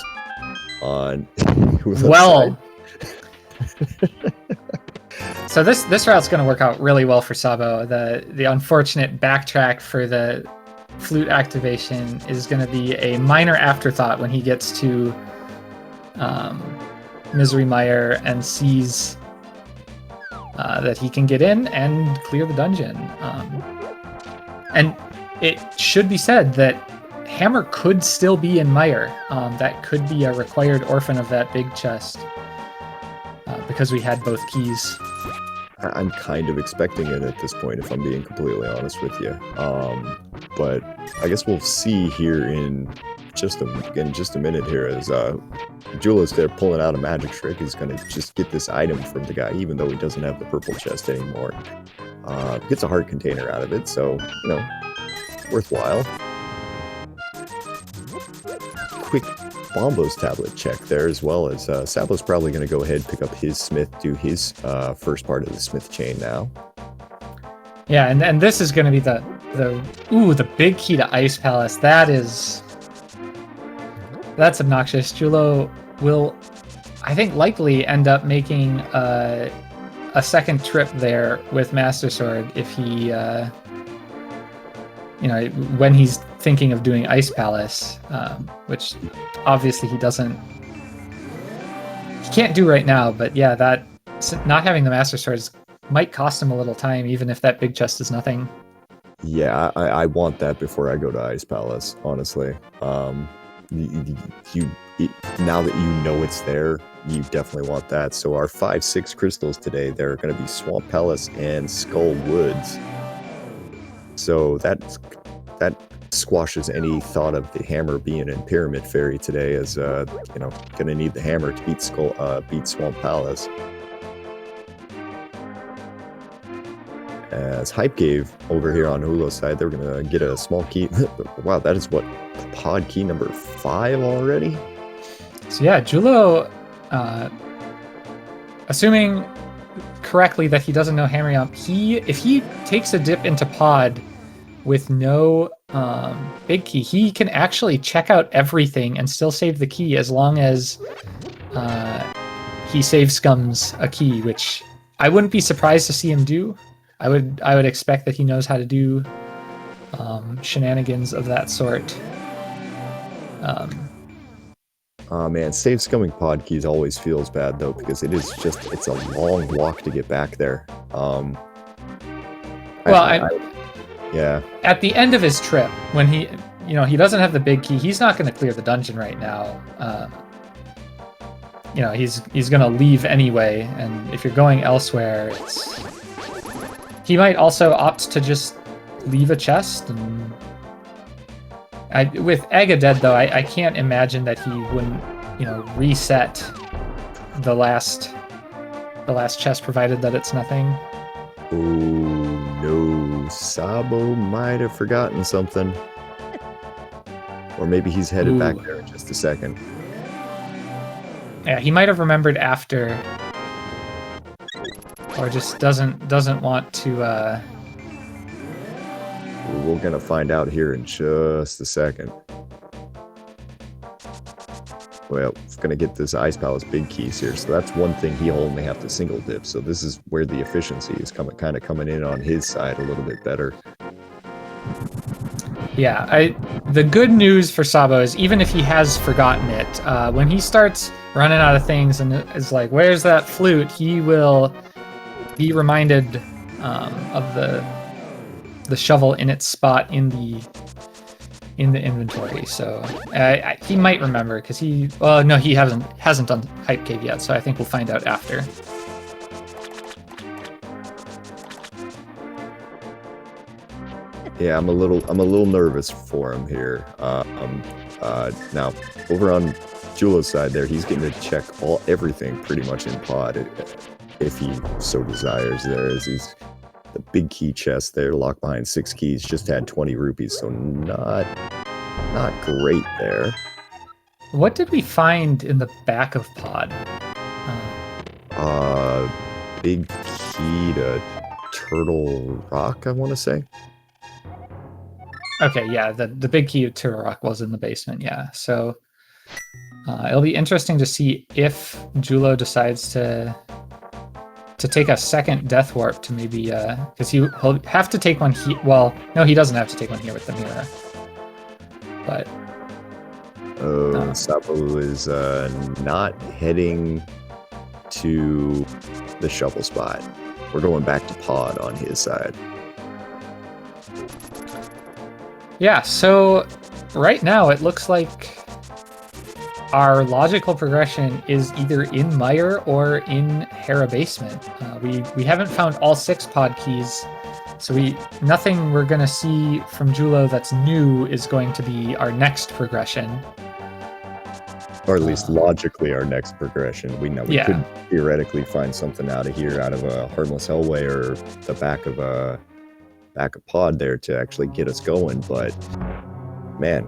on well, so this route's going to work out really well for Sabo. The unfortunate backtrack for the flute activation is going to be a minor afterthought when he gets to Misery Mire and sees that he can get in and clear the dungeon. And it should be said that Hammer could still be in Mire. That could be a required orphan of that big chest, because we had both keys. I'm kind of expecting it at this point, if I'm being completely honest with you. But I guess we'll see here in just a minute here, as Jullo's there pulling out a magic trick. He's going to just get this item from the guy, even though he doesn't have the purple chest anymore. Gets a heart container out of it, so, worthwhile. Quick Bombos tablet check there, as well as Sabo's probably going to go ahead and pick up his smith, do his first part of the smith chain now. Yeah, and this is going to be the big key to Ice Palace. That's obnoxious. Jullo will, I think, likely end up making a second trip there with Master Sword if he, when he's thinking of doing Ice Palace, which obviously he can't do right now. But yeah, that not having the Master Swords might cost him a little time, even if that big chest is nothing. Yeah, I want that before I go to Ice Palace, honestly. Now that you know it's there, you definitely want that. So our 5-6 crystals today, they're going to be Swamp Palace and Skull Woods. So that squashes any thought of the hammer being in Pyramid Fairy today, as gonna need the hammer to beat Swamp Palace. As Hype Cave over here on Jullo's side, they're gonna get a small key. Wow, that is what, pod key number 5 already? So yeah, Jullo, assuming correctly that he doesn't know Hammer Yomp, if he takes a dip into pod with no big key, he can actually check out everything and still save the key, as long as he save scums a key, which I wouldn't be surprised to see him do. I would expect that he knows how to do shenanigans of that sort. Man, save scumming pod keys always feels bad though, because it's a long walk to get back there. Yeah. At the end of his trip, when he doesn't have the big key, he's not going to clear the dungeon right now. you know, he's gonna leave anyway, and if you're going elsewhere, he might also opt to just leave a chest. And with Ega dead though, I can't imagine that he wouldn't, you know, reset the last chest, provided that it's nothing. Oh no, Sabo might have forgotten something. Or maybe he's headed back there in just a second. Yeah, he might have remembered after, or just doesn't want to. We're gonna find out here in just a second. Well, it's gonna get this Ice Palace big keys here, so that's one thing he'll only have to single dip. So this is where the efficiency is kind of coming in on his side a little bit better. Yeah, the good news for Sabo is even if he has forgotten it, when he starts running out of things and is like, "Where's that flute?" he will be reminded of the shovel in its spot in the inventory. So he might remember because no, he hasn't done Hype Cave yet. So I think we'll find out after. Yeah, I'm a little nervous for him here. Now over on Jullo's side there, he's getting to check everything pretty much in pod if he so desires. There is the big key chest there, locked behind 6 keys, just had 20 rupees, so not great there. What did we find in the back of pod? Big key to Turtle Rock, I want to say. Okay, yeah, the big key of Turtle Rock was in the basement, yeah. So it'll be interesting to see if Jullo decides to take a second Death Warp to maybe, because he'll have to take one here. Well, no, he doesn't have to take one here with the mirror. But Sabo is not heading to the shovel spot. We're going back to pod on his side. Yeah, so right now it looks like our logical progression is either in Mire or in Hera Basement. We haven't found all 6 pod keys, so nothing we're going to see from Jullo that's new is going to be our next progression. Or at least logically our next progression. We know we could theoretically find something out of a Harmless Hellway or the back of pod there to actually get us going, but man,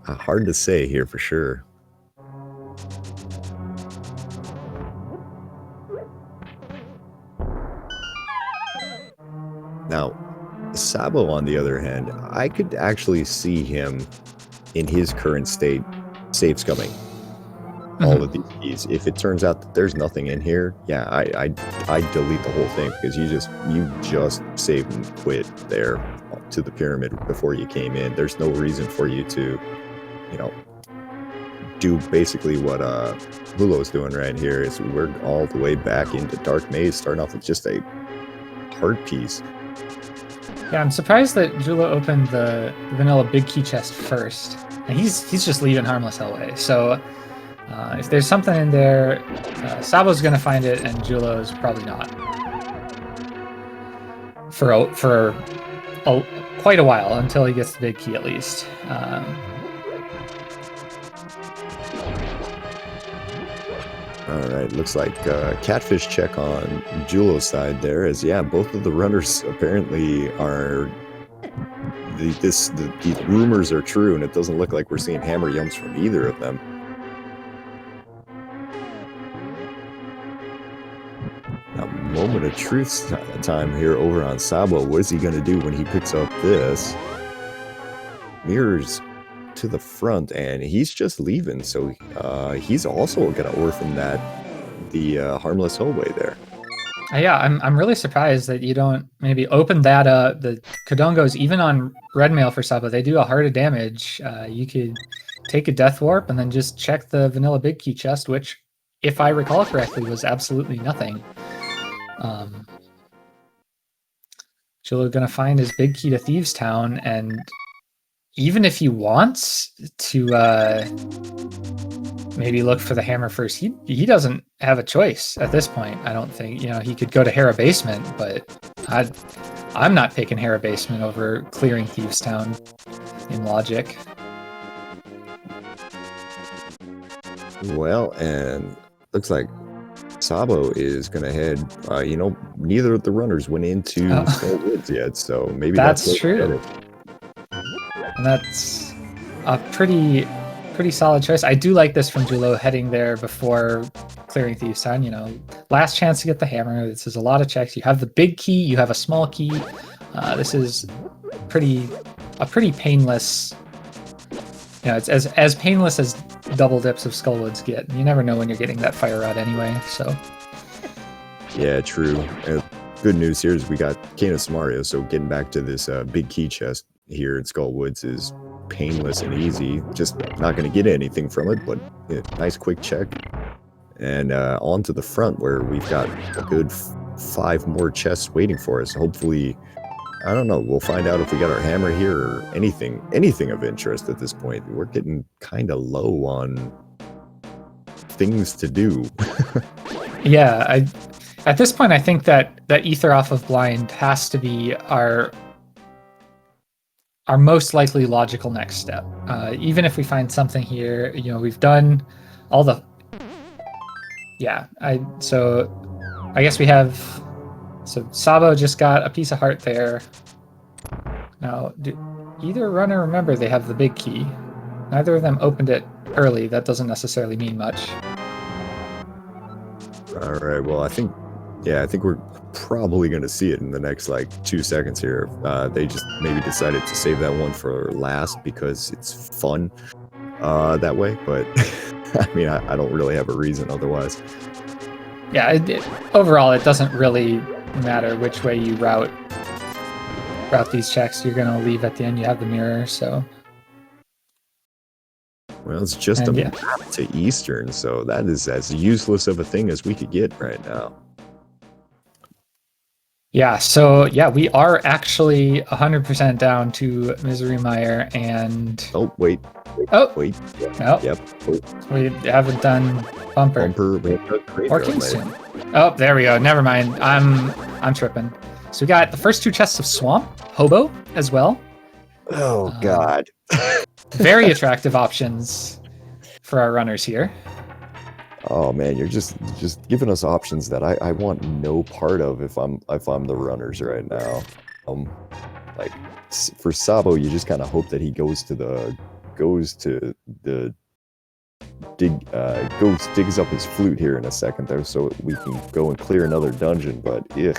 hard to say here for sure. Now, Sabo, on the other hand, I could actually see him in his current state save scumming all of these keys. If it turns out that there's nothing in here, yeah, I delete the whole thing, because you just saved and quit there to the pyramid before you came in. There's no reason for you to, you know, do basically what Jullo's doing right here. Is we're all the way back into Dark Maze, starting off with just a hard piece. Yeah, I'm surprised that Jullo opened the vanilla big key chest first, and he's just leaving Harmless Hellway. So if there's something in there, Sabo's gonna find it, and Jullo's probably not for quite a while, until he gets the big key at least. All right, looks like catfish check on Jullo's side there, as yeah, both of the runners apparently are. The rumors are true, and it doesn't look like we're seeing hammer yums from either of them. Now, moment of truth time here over on Sabo. What is he going to do when he picks up this? Mirrors to the front, and he's just leaving, so he's also going to orphan the Harmless Hellway there. Yeah, I'm really surprised that you don't maybe open that up. The Kodongos, even on red mail for Sabo, they do a heart of damage. You could take a Death Warp and then just check the vanilla big key chest, which, if I recall correctly, was absolutely nothing. Jullo gonna find his big key to Thieves Town, and even if he wants to maybe look for the hammer first. He doesn't have a choice at this point. I don't think, you know, he could go to Hera Basement, but I'm not picking Hera Basement over clearing Thieves Town in logic. Well, and looks like Sabo is going to head. You know, neither of the runners went into Skull Woods yet, so maybe That's what true. did it. And that's a pretty solid choice. I do like this from Jullo, heading there before clearing Thieves Town. You know, last chance to get the hammer. This is a lot of checks. You have the big key, you have a small key. This is a pretty painless. You know, it's as painless as double dips of Skullwoods get. You never know when you're getting that fire rod anyway. So yeah, true. Good news here is we got Canis Mario, so getting back to this big key chest here in Skull Woods is painless and easy. Just not going to get anything from it, but yeah, nice quick check. And on to the front where we've got a good 5 more chests waiting for us. Hopefully, I don't know, we'll find out if we got our hammer here or anything of interest at this point. We're getting kind of low on things to do. yeah, at this point, I think that Ether off of Blind has to be our most likely logical next step. Even if we find something here, you know, we've done all the... Yeah, so I guess we have... So Sabo just got a piece of heart there. Now, either runner, remember, they have the big key. Neither of them opened it early. That doesn't necessarily mean much. All right, well, I think we're probably going to see it in the next, like, 2 seconds here. They just maybe decided to save that one for last because it's fun that way. But, I mean, I don't really have a reason otherwise. Yeah, overall, it doesn't really matter which way you route these checks. You're going to leave at the end. You have the mirror, so... Well, it's just map to Eastern, so that is as useless of a thing as we could get right now. Yeah, so yeah, we are actually 100% down to Misery Mire and... Oh, wait. Oh! Wait. No. Yep. Oh. We haven't done Bumper. Or Kingston. Oh, there we go. Never mind. I'm tripping. So we got the first 2 chests of Swamp, Hobo as well. Oh, God. Very attractive options for our runners here. Oh man, you're just giving us options that I want no part of if I'm the runners right now. Like for Sabo, you just kind of hope that he digs up his flute here in a second there, so we can go and clear another dungeon. But I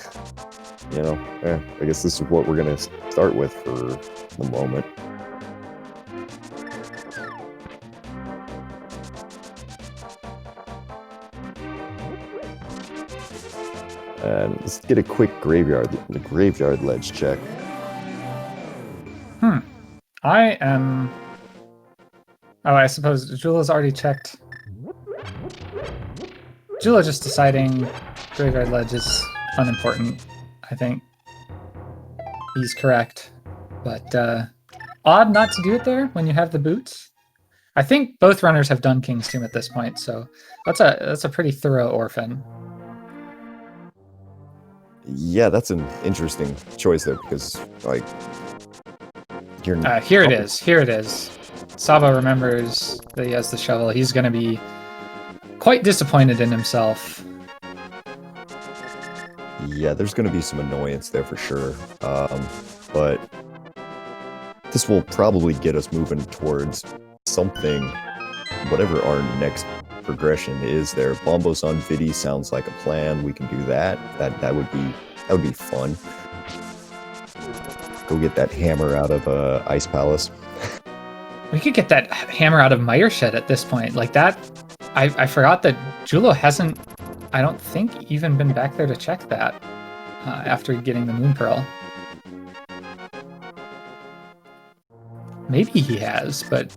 guess this is what we're gonna start with for the moment. And let's get a quick graveyard ledge check. I am... Oh, I suppose Jullo's already checked. Jullo just deciding graveyard ledge is unimportant. I think he's correct. But odd not to do it there when you have the boots. I think both runners have done King's Tomb at this point, so that's a pretty thorough orphan. Yeah, that's an interesting choice though, because like you're here it is. Here it is. Sabo remembers that he has the shovel. He's going to be quite disappointed in himself. Yeah, there's going to be some annoyance there for sure. But this will probably get us moving towards something, whatever our next progression is there. Bombos on Vidi sounds like a plan. We can do that. That would be fun. Go get that hammer out of Ice Palace. We could get that hammer out of Mire Shed at this point. Like that, I forgot that Jullo hasn't, I don't think, even been back there to check that after getting the Moon Pearl. Maybe he has, but...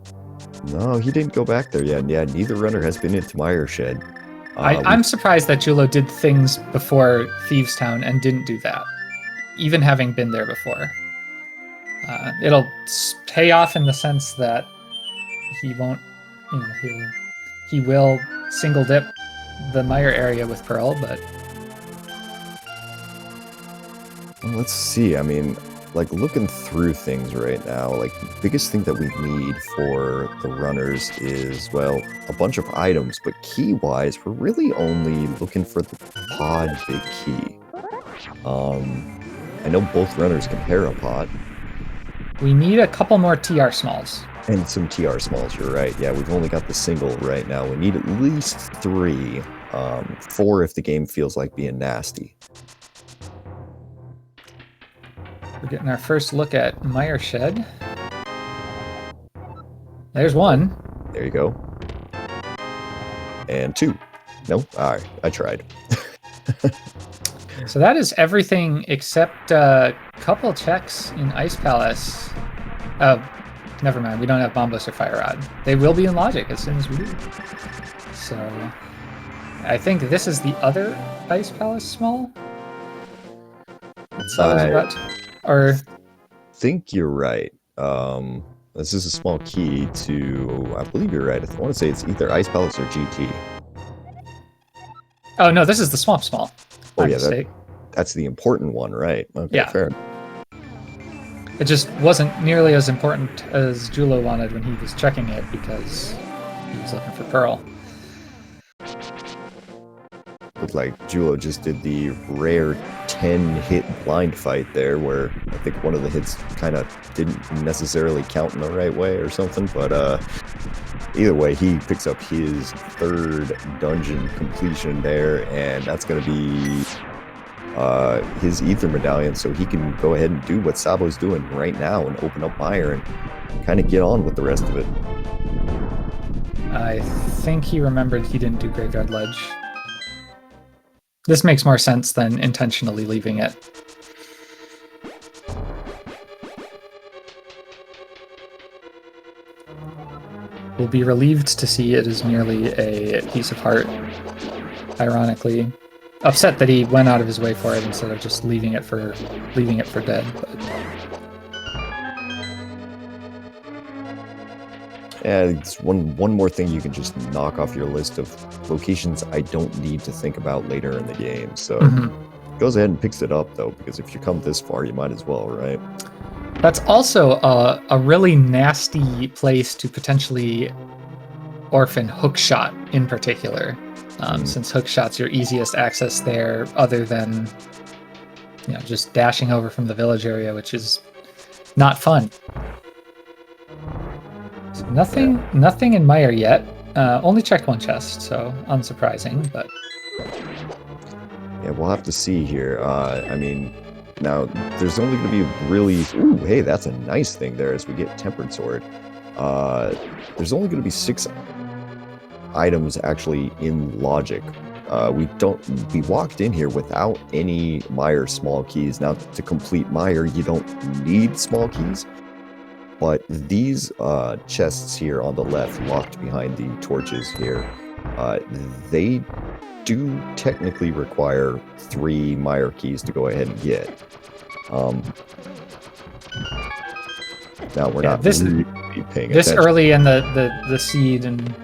No, he didn't go back there yet. Yeah, neither runner has been into Mire Shed. I'm surprised that Jullo did things before Thieves Town and didn't do that, even having been there before. It'll pay off in the sense that he won't, he will single dip the mire area with Pearl, but Well, let's see. I mean, like looking through things right now, like the biggest thing that we need for the runners is, well, a bunch of items, but key-wise, we're really only looking for the pod big key. I know both runners can pair a pod. we need a couple more TR smalls. And some TR smalls, you're right. Yeah, we've only got the single right now. We need at least 3. 4 if the game feels like being nasty. We're getting our first look at Mire Shed. There's 1. There you go. And 2. No? Alright, I tried. So that is everything except a couple checks in Ice Palace. Oh, never mind. We don't have Bombos or Fire Rod. They will be in Logic as soon as we do. So I think this is the other Ice Palace small. Or think you're right. This is a small key to, I believe you're right. I want to say it's either Ice Palace or GT. Oh no, this is the Swamp Small. Oh yeah, that's the important one, right? Okay, yeah. Fair. It just wasn't nearly as important as Jullo wanted when he was checking it because he was looking for Pearl. Looked like Jullo just did the rare 10-hit blind fight there, where I think one of the hits kind of didn't necessarily count in the right way or something, but either way, he picks up his 3rd dungeon completion there, and that's going to be his Ether Medallion, so he can go ahead and do what Sabo's doing right now and open up Mire and kind of get on with the rest of it. I think he remembered he didn't do Graveyard Ledge. This makes more sense than intentionally leaving it. We'll be relieved to see it is merely a piece of heart, ironically. Upset that he went out of his way for it instead of just leaving it for dead. But And it's one more thing you can just knock off your list of locations I don't need to think about later in the game. So goes ahead and picks it up, though, because if you come this far, you might as well, right? That's also a really nasty place to potentially orphan Hookshot in particular, since Hookshot's your easiest access there, other than just dashing over from the village area, which is not fun. So nothing in Mire yet. Only checked 1 chest, so unsurprising, but yeah, we'll have to see here. I mean, now there's only going to be really, ooh, hey, that's a nice thing there as we get Tempered Sword. There's only going to be 6 items actually in Logic. We walked in here without any Mire small keys. Now to complete Mire, you don't need small keys. But these chests here on the left, locked behind the torches here, they do technically require 3 Mire keys to go ahead and get. Now we're not really paying this attention. early in the seed, and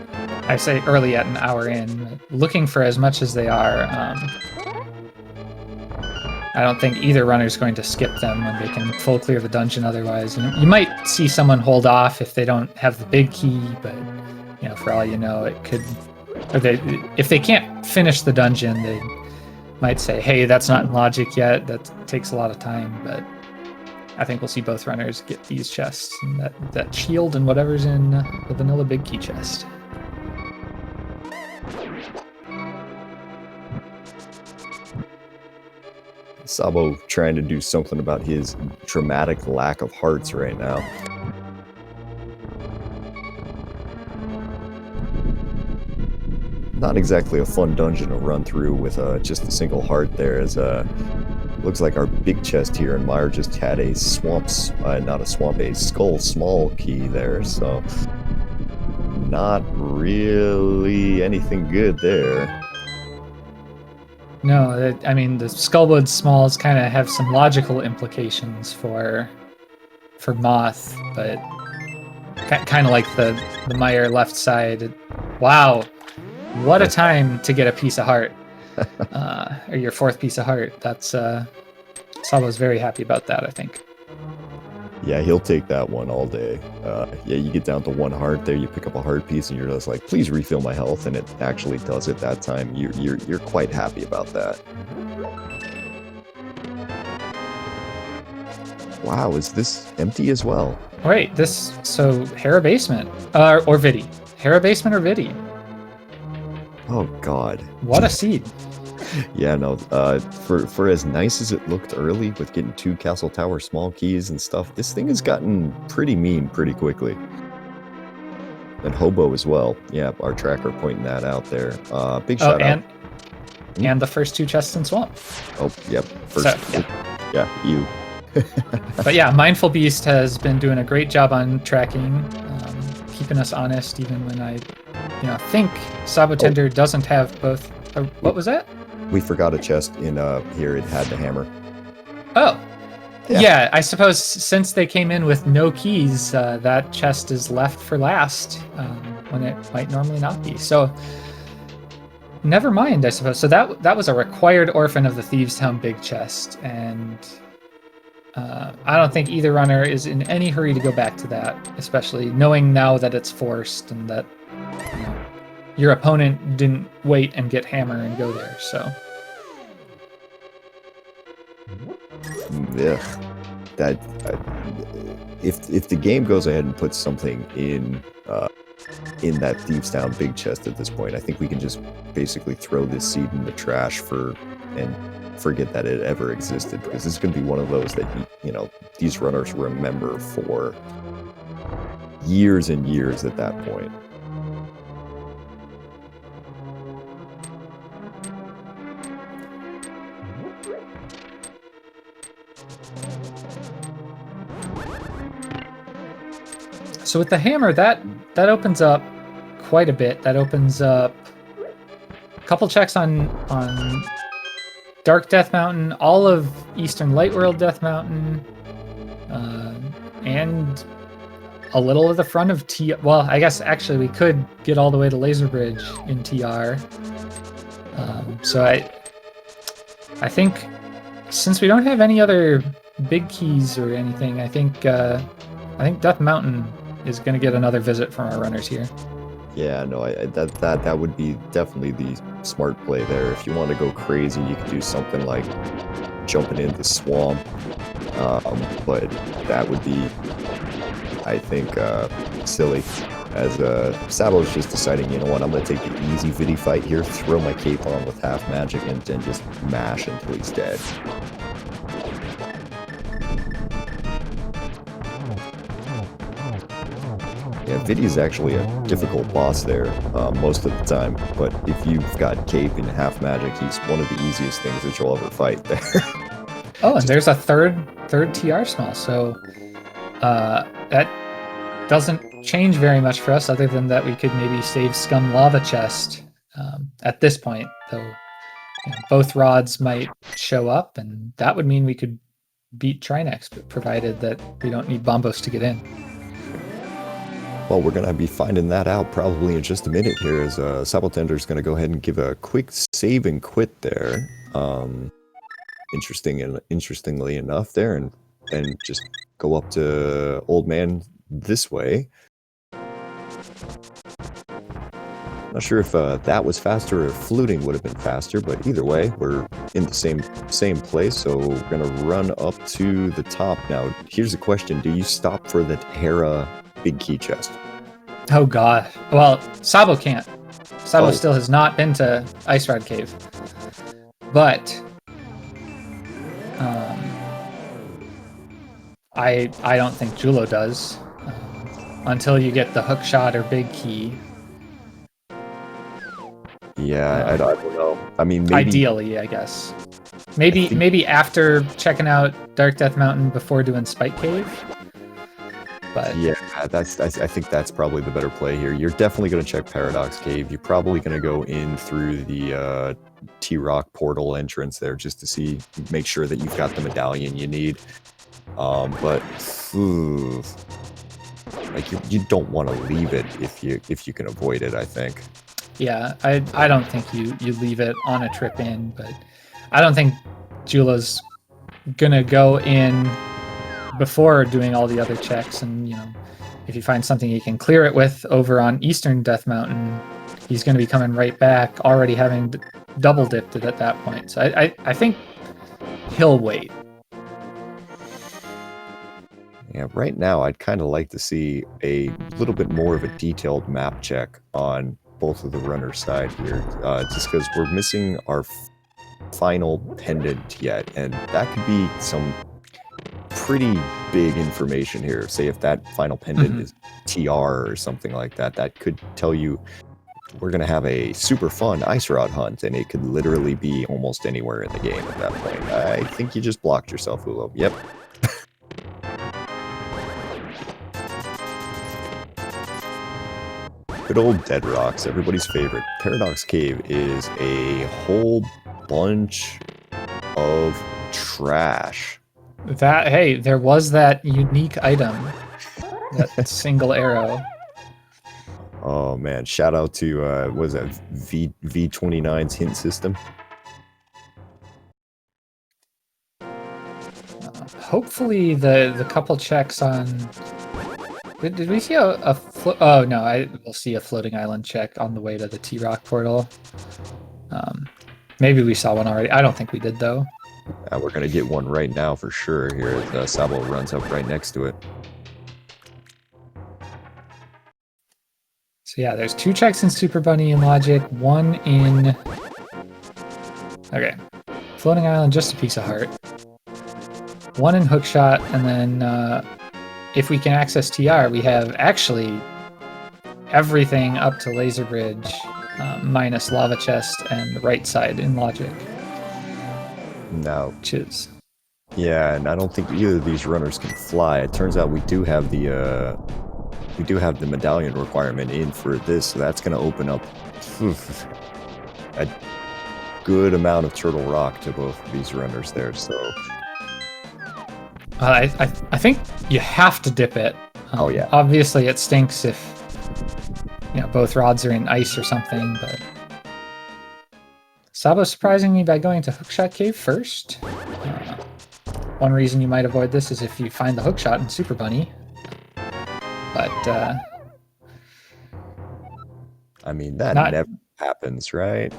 I say early at an hour in, looking for as much as they are. I don't think either runner is going to skip them when they can full clear the dungeon otherwise. You might see someone hold off if they don't have the big key, but for all you know, it could. Or if they can't finish the dungeon, they might say, "Hey, that's not in Logic yet. That takes a lot of time." But I think we'll see both runners get these chests, and that shield and whatever's in the vanilla big key chest. Sabo trying to do something about his dramatic lack of hearts right now. Not exactly a fun dungeon to run through with just a single heart there, as looks like our big chest here in Mire just had a a skull small key there, so not really anything good there. No, I mean, the Skullwood Smalls kind of have some logical implications for Moth, but kind of like the Mire left side. Wow, What a time to get a piece of heart. Or your 4th piece of heart. That's Sabo's very happy about that, I think. Yeah, he'll take that one all day. Yeah, you get down to 1 heart there, you pick up a heart piece, and you're just like, please refill my health, and it actually does it that time. You're quite happy about that. Wow, is this empty as well? Wait, so Hera Basement or Vidi. Hera Basement or Vidi. Oh God. What a seed. Yeah, no, for as nice as it looked early with getting 2 Castle Tower small keys and stuff, this thing has gotten pretty mean pretty quickly. And Hobo as well. Yeah, our tracker pointing that out there. Big shout out. And the first 2 chests in Swamp. Oh, yep. First, so, yeah, you. But yeah, Mindful Beast has been doing a great job on tracking, keeping us honest even when I think sab0tender doesn't have both. What was that? We forgot a chest in here. It had the hammer. Oh. Yeah, I suppose since they came in with no keys, that chest is left for last when it might normally not be. So never mind, I suppose. So that was a required orphan of the Thieves' Town big chest, and I don't think either runner is in any hurry to go back to that, especially knowing now that it's forced and that your opponent didn't wait and get hammer and go there. So yeah, that if the game goes ahead and puts something in that Thieves' Town big chest at this point, I think we can just basically throw this seed in the trash and forget that it ever existed, because it's going to be one of those that these runners remember for years and years at that point. So with the hammer, that opens up quite a bit. That opens up a couple checks on Dark Death Mountain, all of Eastern Lightworld Death Mountain, and a little of the front of TR. Well, I guess actually we could get all the way to Laser Bridge in TR. So I think since we don't have any other big keys or anything, I think Death Mountain is going to get another visit from our runners here. Yeah, no, that would be definitely the smart play there. If you want to go crazy, you could do something like jumping into Swamp, but that would be, I think, silly. As Sabo's just deciding, you know what, I'm going to take the easy Vidi fight here, throw my cape on with half magic, and then just mash until he's dead. Yeah, Vidi is actually a difficult boss there most of the time, but if you've got cape and half magic, he's one of the easiest things that you'll ever fight there. Oh, and there's a third TR small, so that doesn't change very much for us, other than that we could maybe save Scum Lava Chest at this point, though both rods might show up, and that would mean we could beat Trinex, provided that we don't need Bombos to get in. Well, we're going to be finding that out probably in just a minute here, as sab0tender is going to go ahead and give a quick save and quit there. Interestingly enough there, and just go up to Old Man this way. Not sure if that was faster or fluting would have been faster, but either way, we're in the same place, so we're going to run up to the top now. Here's a question. Do you stop for the Hera big key chest? Oh god. Well, Sabo can't. Sabo still has not been to Ice Rod Cave. But I don't think Jullo does until you get the hook shot or big key. Yeah, I don't know. I mean, maybe, ideally, I guess. Maybe after checking out Dark Death Mountain before doing Spike Cave. But yeah, I think that's probably the better play here. You're definitely going to check Paradox Cave. You're probably going to go in through the T-Rock portal entrance there just to make sure that you've got the medallion you need. But like you don't want to leave it if you can avoid it, I think. Yeah, I don't think you leave it on a trip in, but I don't think Jula's gonna go in before doing all the other checks. And if you find something he can clear it with over on Eastern Death Mountain, he's gonna be coming right back, already having double dipped it at that point. So I think he'll wait. Yeah, right now I'd kind of like to see a little bit more of a detailed map check on both of the runners' side here, just because we're missing our final pendant yet, and that could be some pretty big information here. Say if that final pendant is TR or something like that, that could tell you we're going to have a super fun ice rod hunt, and it could literally be almost anywhere in the game at that point. I think you just blocked yourself, Jullo. Yep. Good old Dead Rocks, everybody's favorite. Paradox Cave is a whole bunch of trash. Hey, there was that unique item, that single arrow. Oh man, shout out to what was that V29's hint system. Hopefully the couple checks on. Did we see a oh no, we'll see a floating island check on the way to the T-Rock portal. Maybe we saw one already. I don't think we did though. We're gonna get one right now for sure here as Sabo runs up right next to it. So yeah, there's 2 checks in Super Bunny and Logic, 1 in... Okay. Floating Island, just a piece of heart. 1 in Hookshot, and then if we can access TR, we have actually everything up to Laser Bridge, minus Lava Chest and the right side in Logic. Now, which is... Yeah, and I don't think either of these runners can fly. It turns out we do have the medallion requirement in for this, so that's going to open up a good amount of Turtle Rock to both of these runners there. So I think you have to dip it. Oh yeah. Obviously, it stinks if both rods are in ice or something, but Sabo's surprising me by going to Hookshot Cave first. One reason you might avoid this is if you find the Hookshot in Super Bunny. But I mean, that never happens, right?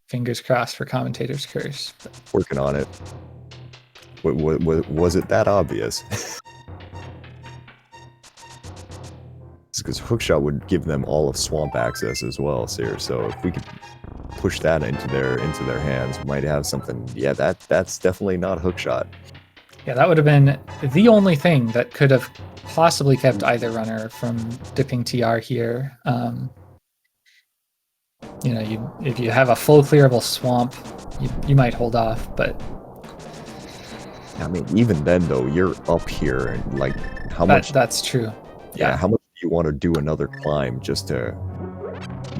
Fingers crossed for Commentator's Curse. Working on it. Was it that obvious? Because Hookshot would give them all of Swamp access as well, Seer. So if we could push that into their hands, we might have something. Yeah, that's definitely not Hookshot. Yeah, that would have been the only thing that could have possibly kept either runner from dipping TR here. If you have a full clearable swamp, you might hold off, but I mean, even then though, you're up here, and like how much? That's true. Yeah, how much do you want to do another climb just to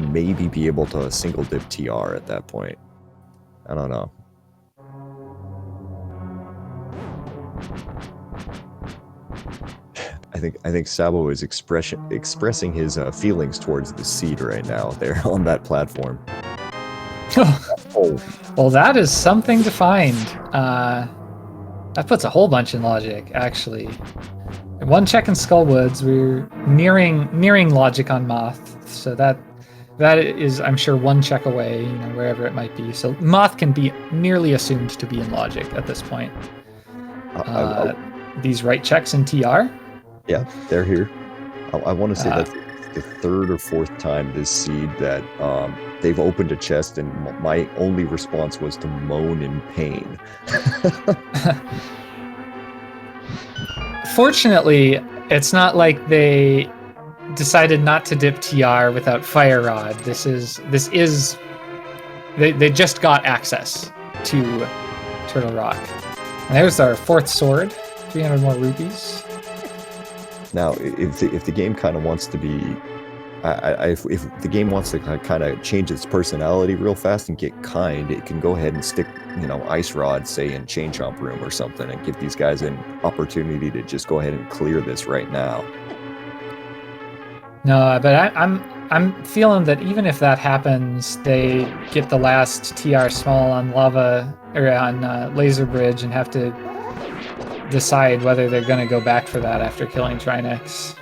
maybe be able to single dip TR at that point? I don't know. I think Sabo is expressing his feelings towards the seed right now there on that platform. Oh. Well, that is something to find. That puts a whole bunch in Logic, actually. 1 check in Skullwoods. We're nearing Logic on Moth, so that is, I'm sure, 1 check away, wherever it might be. So Moth can be nearly assumed to be in Logic at this point. These right checks in TR. Yeah, they're here. I want to say that's the 3rd or 4th time this seed that they've opened a chest, and my only response was to moan in pain. Fortunately, it's not like they decided not to dip TR without Fire Rod. They just got access to Turtle Rock. And there's our 4th sword, 300 more rupees. Now, if the game kind of wants to be, if the game wants to kind of change its personality real fast and get kind, it can go ahead and stick, Ice Rod, say, in Chain Chomp Room or something, and give these guys an opportunity to just go ahead and clear this right now. No, but I'm feeling that even if that happens, they get the last TR small on lava or on laser bridge and have to decide whether they're going to go back for that after killing Trinex.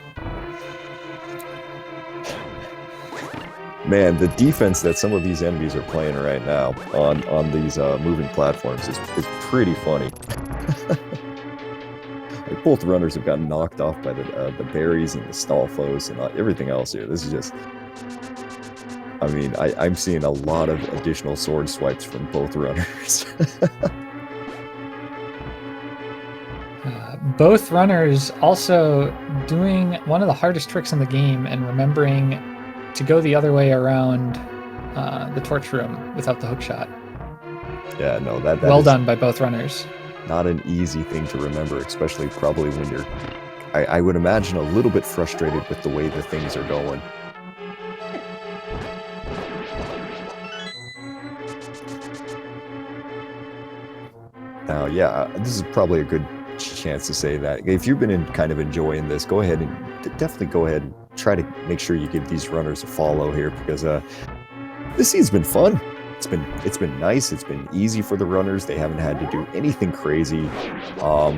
Man, the defense that some of these enemies are playing right now on these moving platforms is pretty funny. Like both runners have gotten knocked off by the berries and the Stalfos and everything else here. This is just, I mean, I'm seeing a lot of additional sword swipes from both runners. Both runners also doing one of the hardest tricks in the game and remembering to go the other way around the torch room without the hook shot. Yeah, no, that well done by both runners. Not an easy thing to remember, especially probably when you're, I would imagine, a little bit frustrated with the way the things are going. Now, yeah, this is probably a good chance to say that if you've been kind of enjoying this, go ahead and definitely go ahead and try to make sure you give these runners a follow here, because this scene's been fun. It's been nice. It's been easy for the runners. They haven't had to do anything crazy. But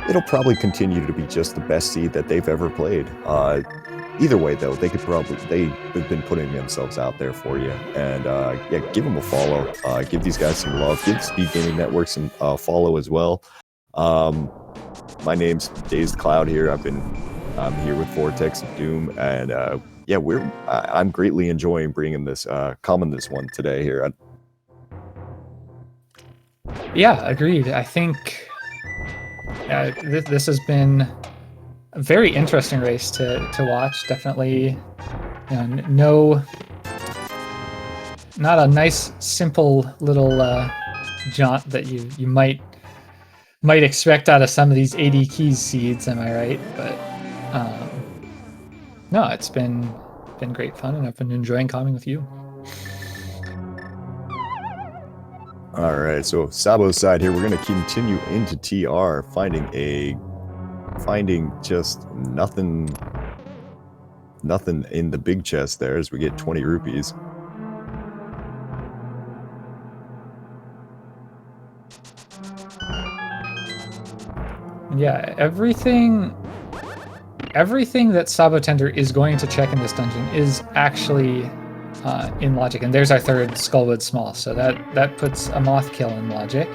it'll probably continue to be just the best seed that they've ever played. Either way, though, they've been putting themselves out there for you. And yeah, give them a follow. Give these guys some love. Give SpeedGaming Network some follow as well. My name's Dazed Cloud here. I'm here with Vortex of Doom, and yeah, I'm greatly enjoying bringing this, coming this one today here. Yeah, agreed. I think this has been a very interesting race to watch. Definitely, you know, not a nice, simple little jaunt that you might expect out of some of these 80 keys seeds. Am I right? But no, it's been great fun, and I've been enjoying coming with you. All right, so Sabo's side here, we're going to continue into TR, finding just nothing in the big chest there as we get 20 rupees. Yeah, everything that sab0tender is going to check in this dungeon is actually in logic, and there's our third Skullwood Small, so that puts a moth kill in logic,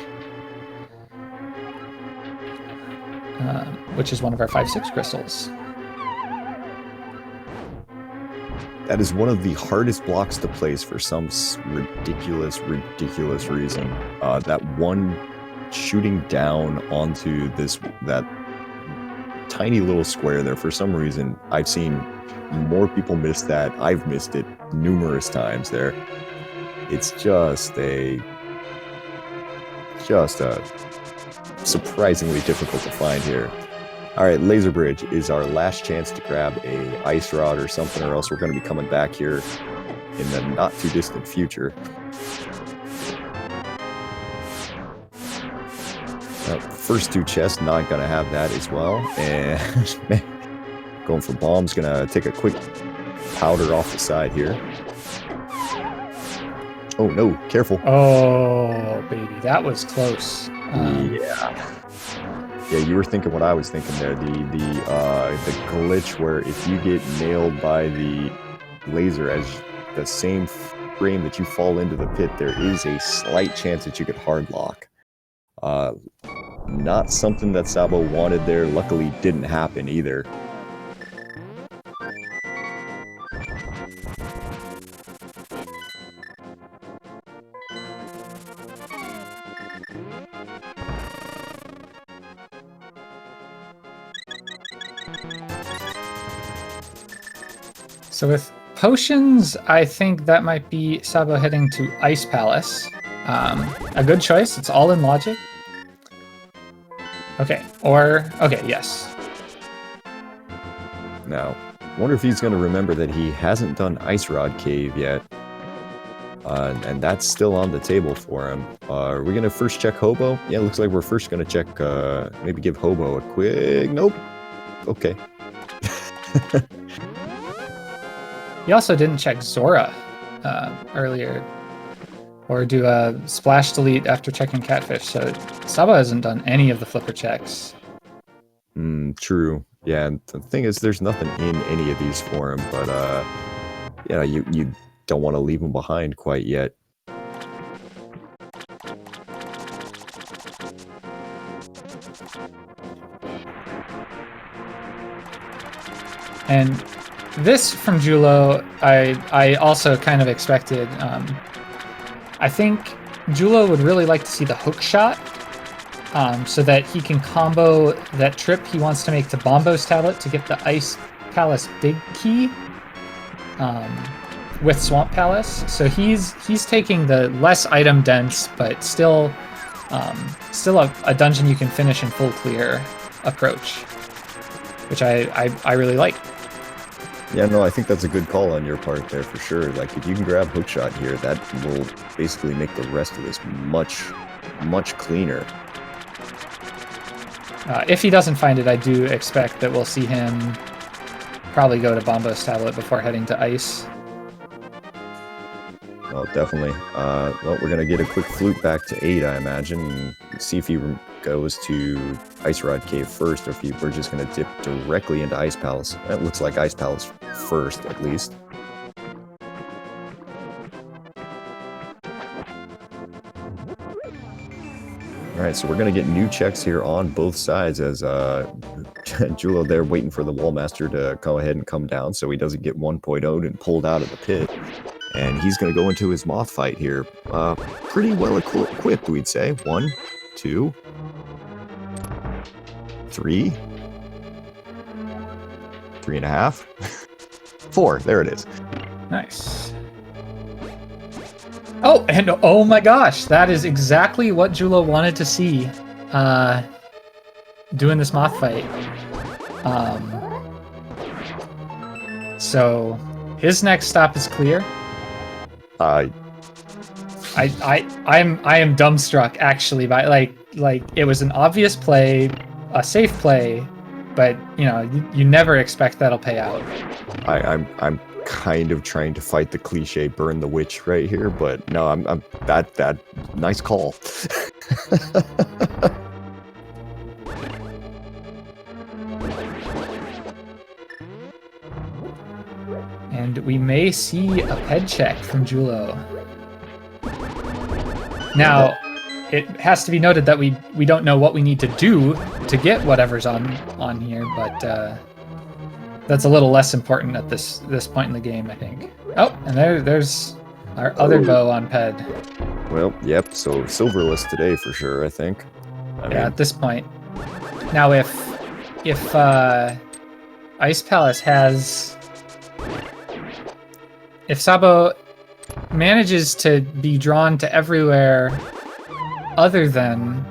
which is one of our 5/6 crystals. That is one of the hardest blocks to place for some ridiculous reason. That one shooting down onto that tiny little square there, for some reason, I've seen more people miss that. I've missed it numerous times there. It's just a surprisingly difficult to find here. All right, Laser Bridge is our last chance to grab a ice rod or something, or else we're going to be coming back here in the not too distant future. First two chests, not going to have that as well. And going for bombs, going to take a quick powder off the side here. Oh no, careful. Oh, baby, that was close. Yeah, you were thinking what I was thinking there. The glitch where if you get nailed by the laser as the same frame that you fall into the pit, there is a slight chance that you could hard lock. Not something that Sabo wanted there. Luckily, didn't happen either. So with potions, I think that might be Sabo heading to Ice Palace. A good choice. It's all in logic. Okay, yes. Now, wonder if he's going to remember that he hasn't done Ice Rod Cave yet. And that's still on the table for him. Are we going to first check Hobo? Yeah, looks like we're first going to check, maybe give Hobo a quick... Nope. Okay. He also didn't check Zora earlier, or do a splash delete after checking Catfish. So Saba hasn't done any of the flipper checks. True. Yeah, and the thing is, there's nothing in any of these for him, but yeah, you don't want to leave him behind quite yet. And this from Jullo, I also kind of expected. I think Jullo would really like to see the hook shot, so that he can combo that trip he wants to make to Bombo's tablet to get the Ice Palace big key with Swamp Palace. So he's taking the less item dense, but still a dungeon you can finish in full clear approach, which I really like. Yeah, no, I think that's a good call on your part there for sure. Like, if you can grab hookshot here, that will basically make the rest of this much cleaner. If he doesn't find it, I do expect that we'll see him probably go to Bombo's tablet before heading to Ice. Oh, definitely. Well, we're going to get a quick flute back to 8, I imagine, and see if he goes to Ice Rod Cave first, or if we're just going to dip directly into Ice Palace. That looks like Ice Palace first, at least. Alright, so we're going to get new checks here on both sides as Jullo there waiting for the Wallmaster to go ahead and come down so he doesn't get 1.0'd and pulled out of the pit. And he's going to go into his moth fight here. Pretty well equipped, we'd say. 1, 2, 3, 3.5, 4. There it is. Nice. Oh, and oh my gosh, that is exactly what Jullo wanted to see doing this moth fight. So his next stop is clear. I am dumbstruck actually by like it was an obvious play, a safe play, but you never expect that'll pay out. I'm kind of trying to fight the cliche burn the witch right here, but no, I'm that nice call. And we may see a ped check from Jullo. Now, it has to be noted that we don't know what we need to do to get whatever's on here, but that's a little less important at this point in the game, I think. Oh, and there's our other bow on ped. Well, yep. So silverless today for sure, I think. I mean, at this point. Now, if Ice Palace has, if Sabo manages to be drawn to everywhere other than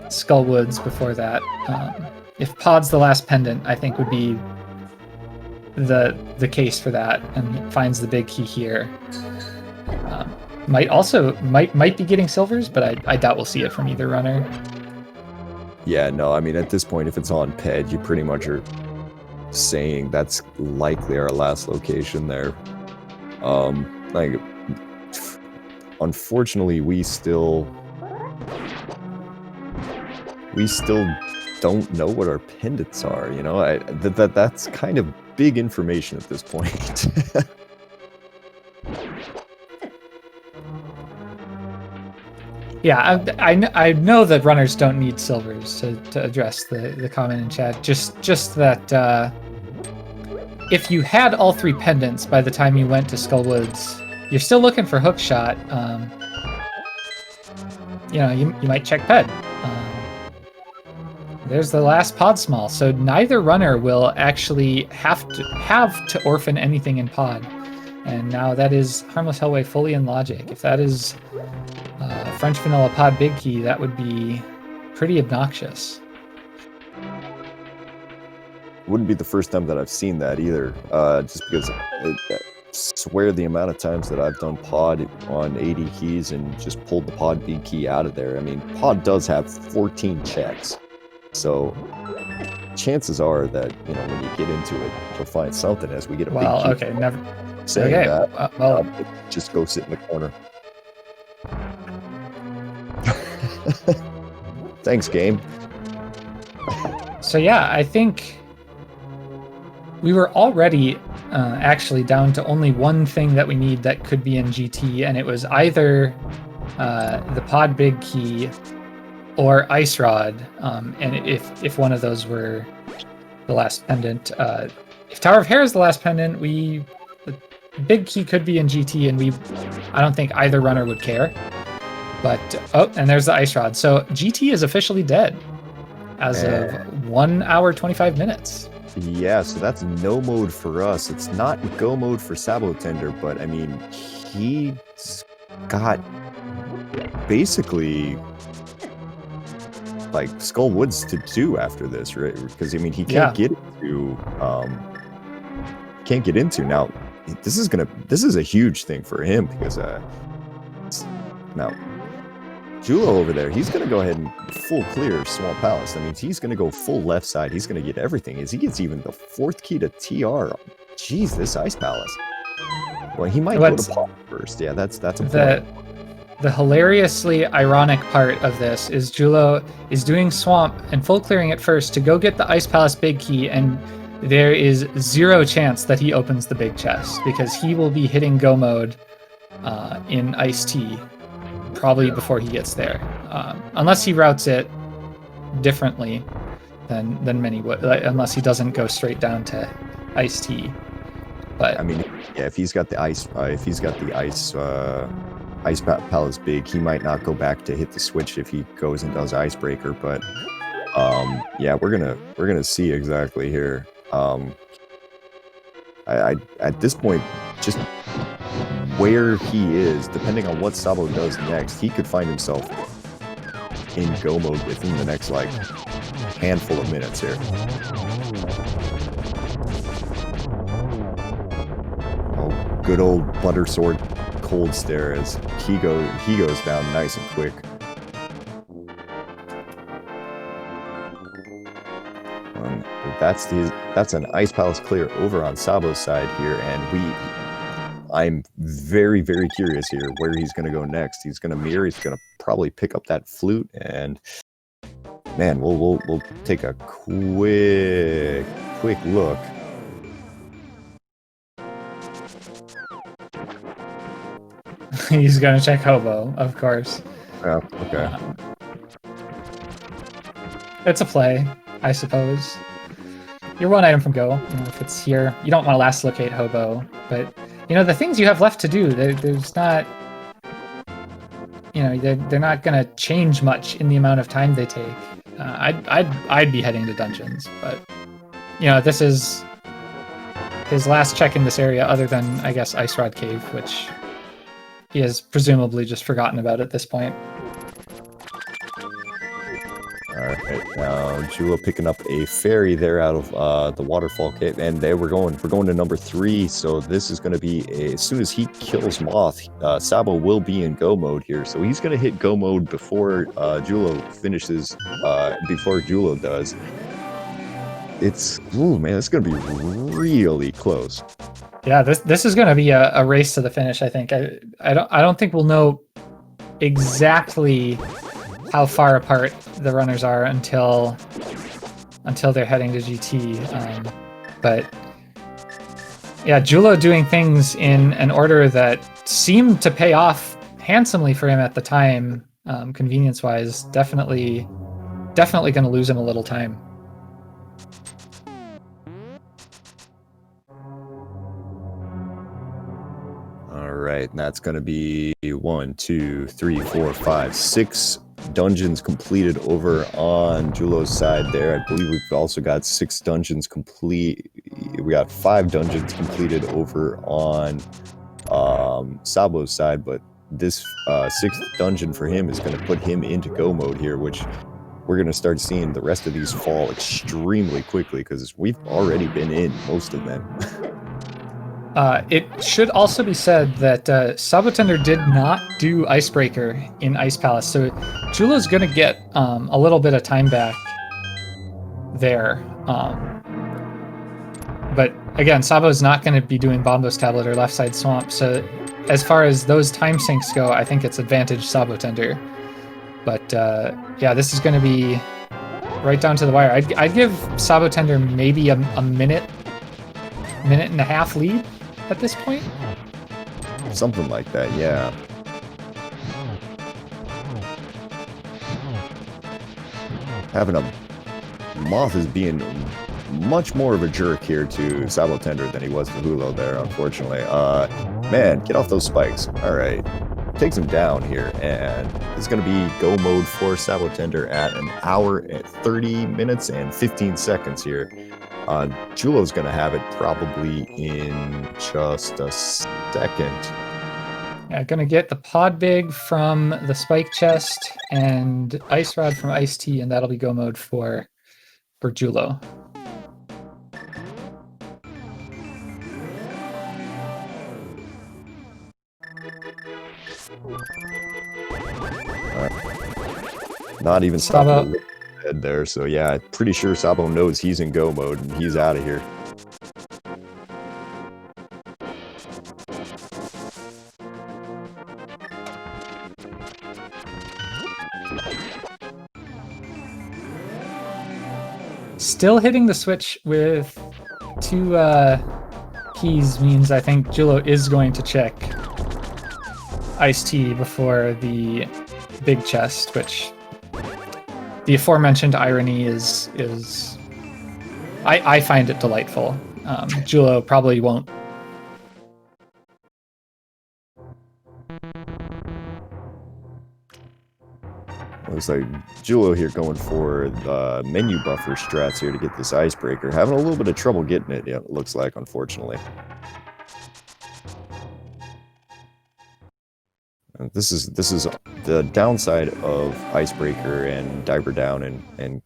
Skullwoods before that, if Pod's the last pendant, I think would be the case for that, and finds the big key here. Might be getting silvers, but I doubt we'll see it from either runner. Yeah, no, I mean, at this point, if it's on ped, you pretty much are saying that's likely our last location there. Like, unfortunately, we still don't know what our pendants are, that's kind of big information at this point. Yeah, I know that runners don't need silvers to address the comment in chat. Just that if you had all 3 pendants by the time you went to Skullwoods, you're still looking for hookshot. You might check ped. There's the last pod small, so neither runner will actually have to orphan anything in pod. And now that is Harmless Hellway fully in logic. If that is French Vanilla Pod Big Key, that would be pretty obnoxious. Wouldn't be the first time that I've seen that either, just because I swear the amount of times that I've done pod on 80 keys and just pulled the pod big key out of there. I mean, pod does have 14 checks, so chances are that, you know, when you get into it, you'll find something as we get a Well, big okay, never. saying Okay, that. well, Just go sit in the corner. Thanks, game. so yeah, I think we were already actually down to only one thing that we need that could be in GT, and it was either the pod big key or ice rod. And if one of those were the last pendant, if Tower of Hair is the last pendant, the big key could be in GT, and I don't think either runner would care. But oh, and there's the ice rod. So GT is officially dead as of 1 hour 25 minutes. Yeah, so that's no mode for us. It's not go mode for sab0tender, but I mean, he's got basically like Skull Woods to do after this, right? Because I mean, he can't get into now. This is a huge thing for him because now Jullo over there, he's going to go ahead and full clear Swamp Palace. That means he's going to go full left side. He's going to get everything. As he gets even the 4th key to TR. Jeez, this Ice Palace. Well, he might go to Pop first. Yeah, that's a point. The hilariously ironic part of this is Jullo is doing Swamp and full clearing it first to go get the Ice Palace big key, and there is 0 chance that he opens the big chest because he will be hitting go mode in Ice Tea. Probably before he gets there, unless he routes it differently than many would. Unless he doesn't go straight down to Iced Tea. But I mean, yeah, if he's got the ice, Ice Palace big, he might not go back to hit the switch if he goes and does Icebreaker. But yeah, we're gonna see exactly here. I at this point just. Where he is, depending on what Sabo does next, he could find himself in go mode within the next like handful of minutes here. Oh, good old Butter Sword cold stare as he goes down nice and quick. That's an Ice Palace clear over on Sabo's side here, and I'm very, very curious here where he's going to go next. He's going to mirror. He's going to probably pick up that flute, and man, we'll take a quick look. He's going to check Hobo, of course. Yeah, okay. It's a play, I suppose. You're 1 item from go. You know, if it's here, you don't want to last locate Hobo, but you know, the things you have left to do, there's not, you know, they're not going to change much in the amount of time they take. I'd be heading to dungeons, but you know, this is his last check in this area, other than I guess Ice Rod Cave, which he has presumably just forgotten about at this point. Alright, now Jullo picking up a fairy there out of the waterfall cave, and there we're going to number 3, so this is going to be as soon as he kills Moth, Sabo will be in go mode here, so he's going to hit go mode before Jullo finishes, before Jullo does. Ooh man, it's going to be really close. Yeah, this is going to be a race to the finish, I think. I don't think we'll know exactly how far apart the runners are until they're heading to GT. But yeah, Jullo doing things in an order that seemed to pay off handsomely for him at the time, convenience-wise. Definitely going to lose him a little time. All right, and that's going to be 1, 2, 3, 4, 5, 6 dungeons completed over on Jullo's side there. I believe we've also got 6 dungeons complete. We got 5 dungeons completed over on Sabo's side, but this 6th dungeon for him is going to put him into go mode here, which we're going to start seeing the rest of these fall extremely quickly because we've already been in most of them. It should also be said that sab0tender did not do Icebreaker in Ice Palace, so Jullo's going to get a little bit of time back there. But again, Sabo's not going to be doing Bombo's Tablet or Left Side Swamp, so as far as those time sinks go, I think it's advantage sab0tender. But yeah, this is going to be right down to the wire. I'd give sab0tender maybe a minute and a half lead at this point. Something like that, yeah. Having a Moth is being much more of a jerk here to sab0tender than he was to Jullo there, unfortunately. Man, get off those spikes. All right. Takes him down here, and it's going to be go mode for sab0tender at 1 hour and 30 minutes and 15 seconds here. Jullo's going to have it probably in just a second. Yeah, gonna get the Pod Big from the Spike Chest and Ice Rod from Ice Tea, and that'll be go mode for Jullo. Not even Sabo head there, so yeah, pretty sure Sabo knows he's in go mode and he's out of here. Still hitting the switch with 2 keys means I think Jullo is going to check Ice Tea before the big chest, which the aforementioned irony is I find it delightful. Jullo probably won't. Looks like Jullo here going for the menu buffer strats here to get this icebreaker. Having a little bit of trouble getting it, yeah, it looks like, unfortunately. This is the downside of icebreaker and diver down and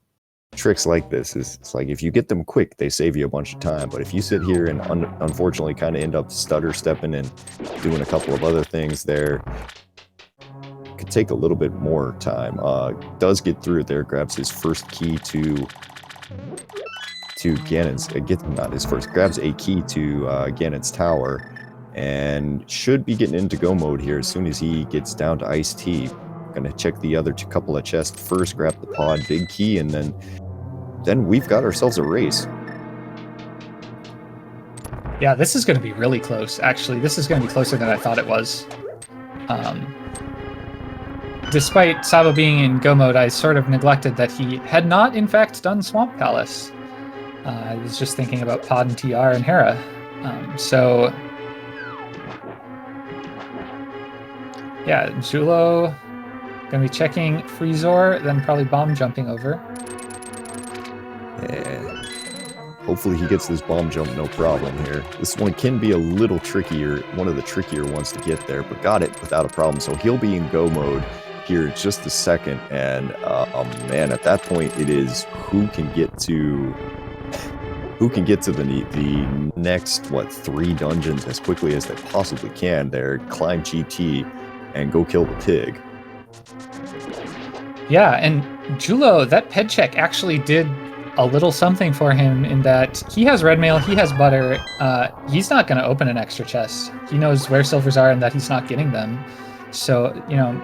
tricks like this. Is it's like if you get them quick, they save you a bunch of time. But if you sit here and unfortunately kind of end up stutter stepping and doing a couple of other things there, could take a little bit more time. Does get through it there, grabs his first key to Ganon's, grabs a key to Ganon's tower, and should be getting into go mode here as soon as he gets down to Ice Tea. Gonna check the other couple of chests first, grab the pod big key, and then we've got ourselves a race. Yeah, this is going to be really close. Actually, this is going to be closer than I thought it was. Despite Sabo being in go mode, I sort of neglected that he had not, in fact, done Swamp Palace. I was just thinking about Pod and TR and Hera. So, yeah, Jullo going to be checking Freezor, then probably bomb jumping over. Yeah. Hopefully he gets this bomb jump no problem here. This one can be a little trickier, one of the trickier ones to get there, but got it without a problem. So he'll be in go mode here in just a second, and man, at that point it is who can get to the next 3 dungeons as quickly as they possibly can there, climb GT and go kill the pig. Yeah, and Jullo, that ped check actually did a little something for him in that he has red mail, he has butter. He's not going to open an extra chest. He knows where silvers are and that he's not getting them. So, you know,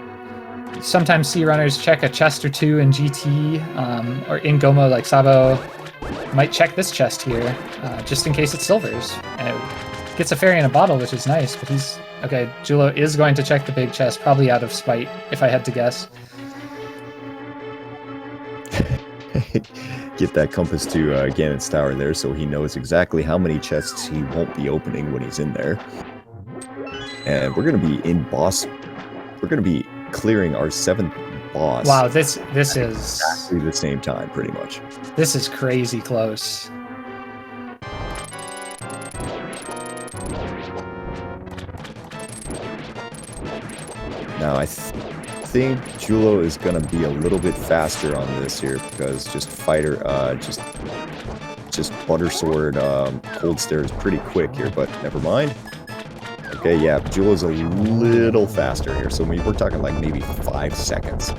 sometimes C runners check a chest or 2 in GT or in Gomo, like Sabo might check this chest here just in case it's silvers. And it gets a fairy in a bottle, which is nice, but he's... Okay, Jullo is going to check the big chest, probably out of spite, if I had to guess. Get that compass to Ganon's tower there so he knows exactly how many chests he won't be opening when he's in there. And we're going to be in boss... We're going to be clearing our 7th boss. Wow, this is... exactly the same time, pretty much. This is crazy close. Now, I think Jullo is going to be a little bit faster on this here because just butter sword cold stare is pretty quick here, but never mind. Okay, yeah, Jullo's a little faster here, so we're talking like maybe 5 seconds.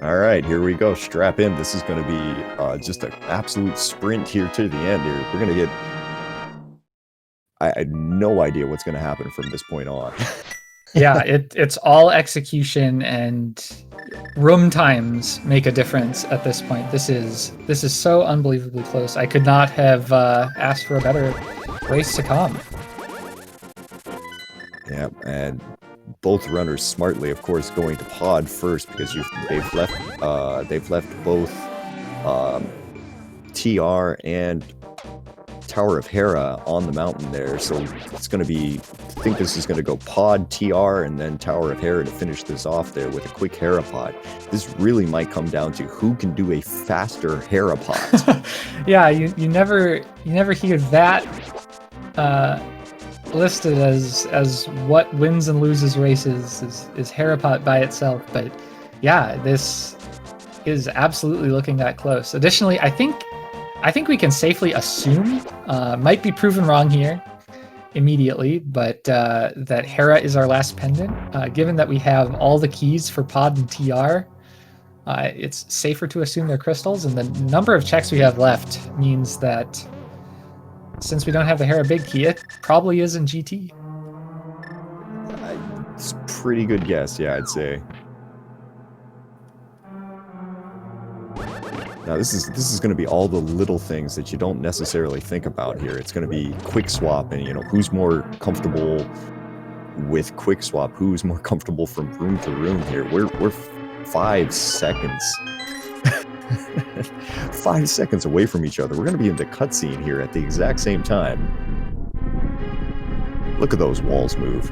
All right, here we go. Strap in. This is going to be just an absolute sprint here to the end. Here, we're going to get. I had no idea what's going to happen from this point on. Yeah, it's all execution, and room times make a difference at this point. This is so unbelievably close. I could not have asked for a better race to come. Yeah, and both runners smartly, of course, going to pod first because they've left both TR and Tower of Hera on the mountain there, so it's going to be. I think this is going to go pod, TR, and then Tower of Hera to finish this off there with a quick Hera pod. This really might come down to who can do a faster Hera pod. Yeah, you never hear that listed as what wins and loses races is Harapot by itself, but yeah, this is absolutely looking that close. Additionally, I think we can safely assume, might be proven wrong here immediately, but that Hera is our last pendant. Given that we have all the keys for Pod and TR, it's safer to assume they're crystals, and the number of checks we have left means that since we don't have the Hera big key, it probably is in GT. It's a pretty good guess, yeah, I'd say. Now this is going to be all the little things that you don't necessarily think about here. It's going to be quick swap, and who's more comfortable with quick swap, who's more comfortable from room to room here. We're 5 seconds. 5 seconds away from each other. We're going to be in the cutscene here at the exact same time. Look at those walls move.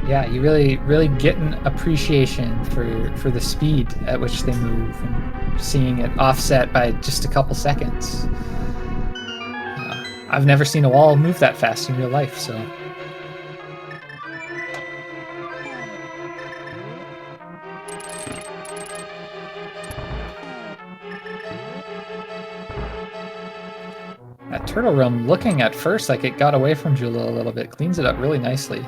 Yeah, you really get an appreciation for the speed at which they move, and seeing it offset by just a couple seconds. I've never seen a wall move that fast in real life, so. That turtle room, looking at first like it got away from Jullo a little bit, cleans it up really nicely.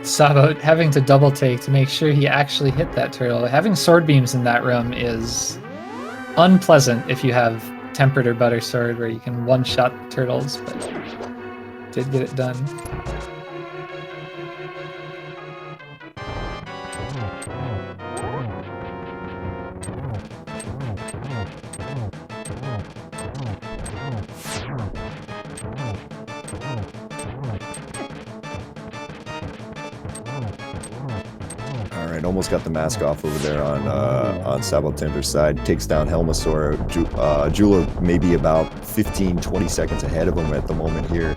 Sabo having to double take to make sure he actually hit that turtle. Having sword beams in that room is unpleasant if you have tempered or butter sword where you can one-shot turtles, but did get it done. Almost got the mask off over there on sab0tender's side. Takes down Helmasaur. Jullo maybe about 15-20 seconds ahead of him at the moment here.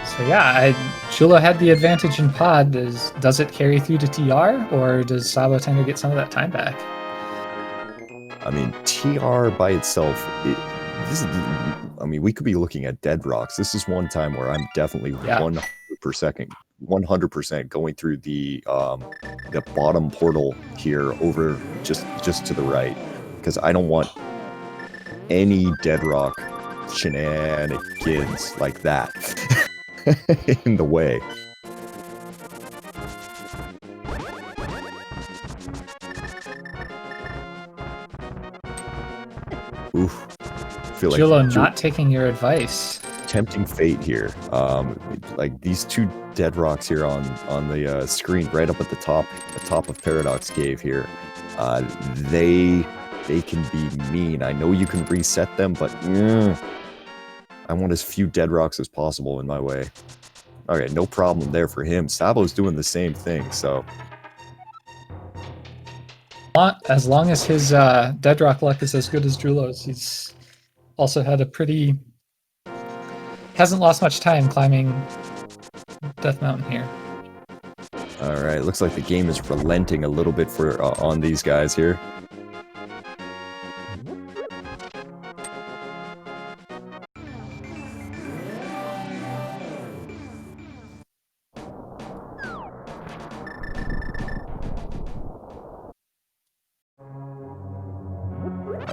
So yeah, Jullo had the advantage in pod. Does it carry through to TR, or does sab0tender get some of that time back? I mean, TR by itself, we could be looking at dead rocks. This is one time where I'm definitely 100% going through the bottom portal here over just to the right, because I don't want any dead rock shenanigans like that in the way. Oof. Feel like Jullo not taking your advice. Tempting fate here. Like these two dead rocks here on the screen right up at the top of Paradox Cave here. They can be mean. I know you can reset them, but I want as few dead rocks as possible in my way. Okay, no problem there for him. Sabo's doing the same thing, so. As long as his dead rock luck is as good as Jullo's, he's also had a pretty... hasn't lost much time climbing Death Mountain here. All right, looks like the game is relenting a little bit for on these guys here.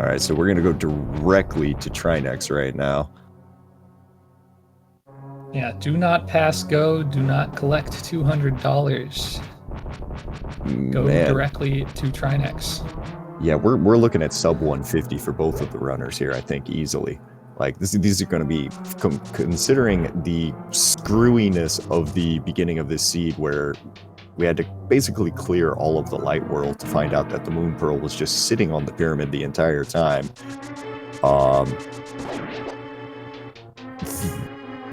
right, so we're gonna go directly to Trinex right now. Yeah, do not pass go, do not collect $200. Go directly to Trinex. Yeah, we're looking at sub 150 for both of the runners here, I think, easily. Like, these are going to be, considering the screwiness of the beginning of this seed, where we had to basically clear all of the light world to find out that the Moon Pearl was just sitting on the pyramid the entire time.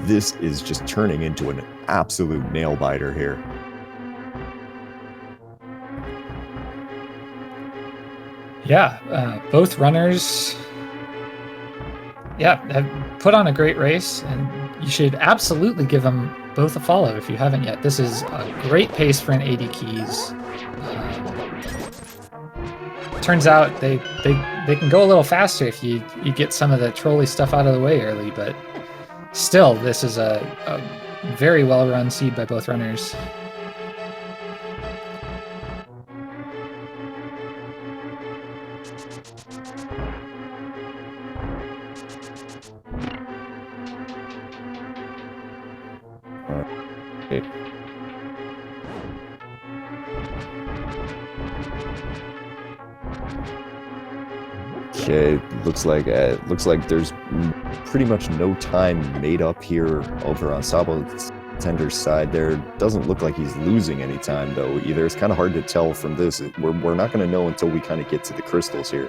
This is just turning into an absolute nail-biter here. Yeah, both runners, have put on a great race, and you should absolutely give them both a follow if you haven't yet. This is a great pace for an 80 keys. Turns out they can go a little faster if you get some of the trolley stuff out of the way early, but still, this is a very well-run seed by both runners. Okay, looks like there's pretty much no time made up here over on sab0tender's side. There doesn't look like he's losing any time though either. It's kind of hard to tell from this. We're not going to know until we kind of get to the crystals here.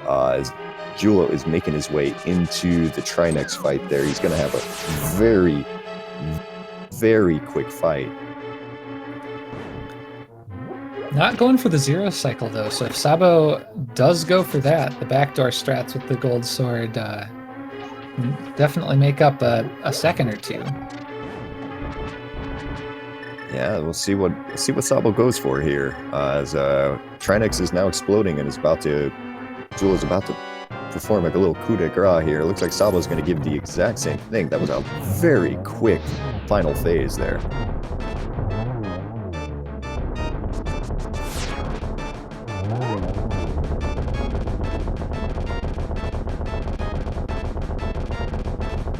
As Jullo is making his way into the Trinex fight there, he's going to have a very, very quick fight. Not going for the 0 cycle though, so if Sabo does go for that, the backdoor strats with the gold sword definitely make up a second or two. Yeah, we'll see what Sabo goes for here. As Trinex is now exploding and Jullo's about to perform like a little coup de grace here. It looks like Sabo's going to give the exact same thing. That was a very quick final phase there.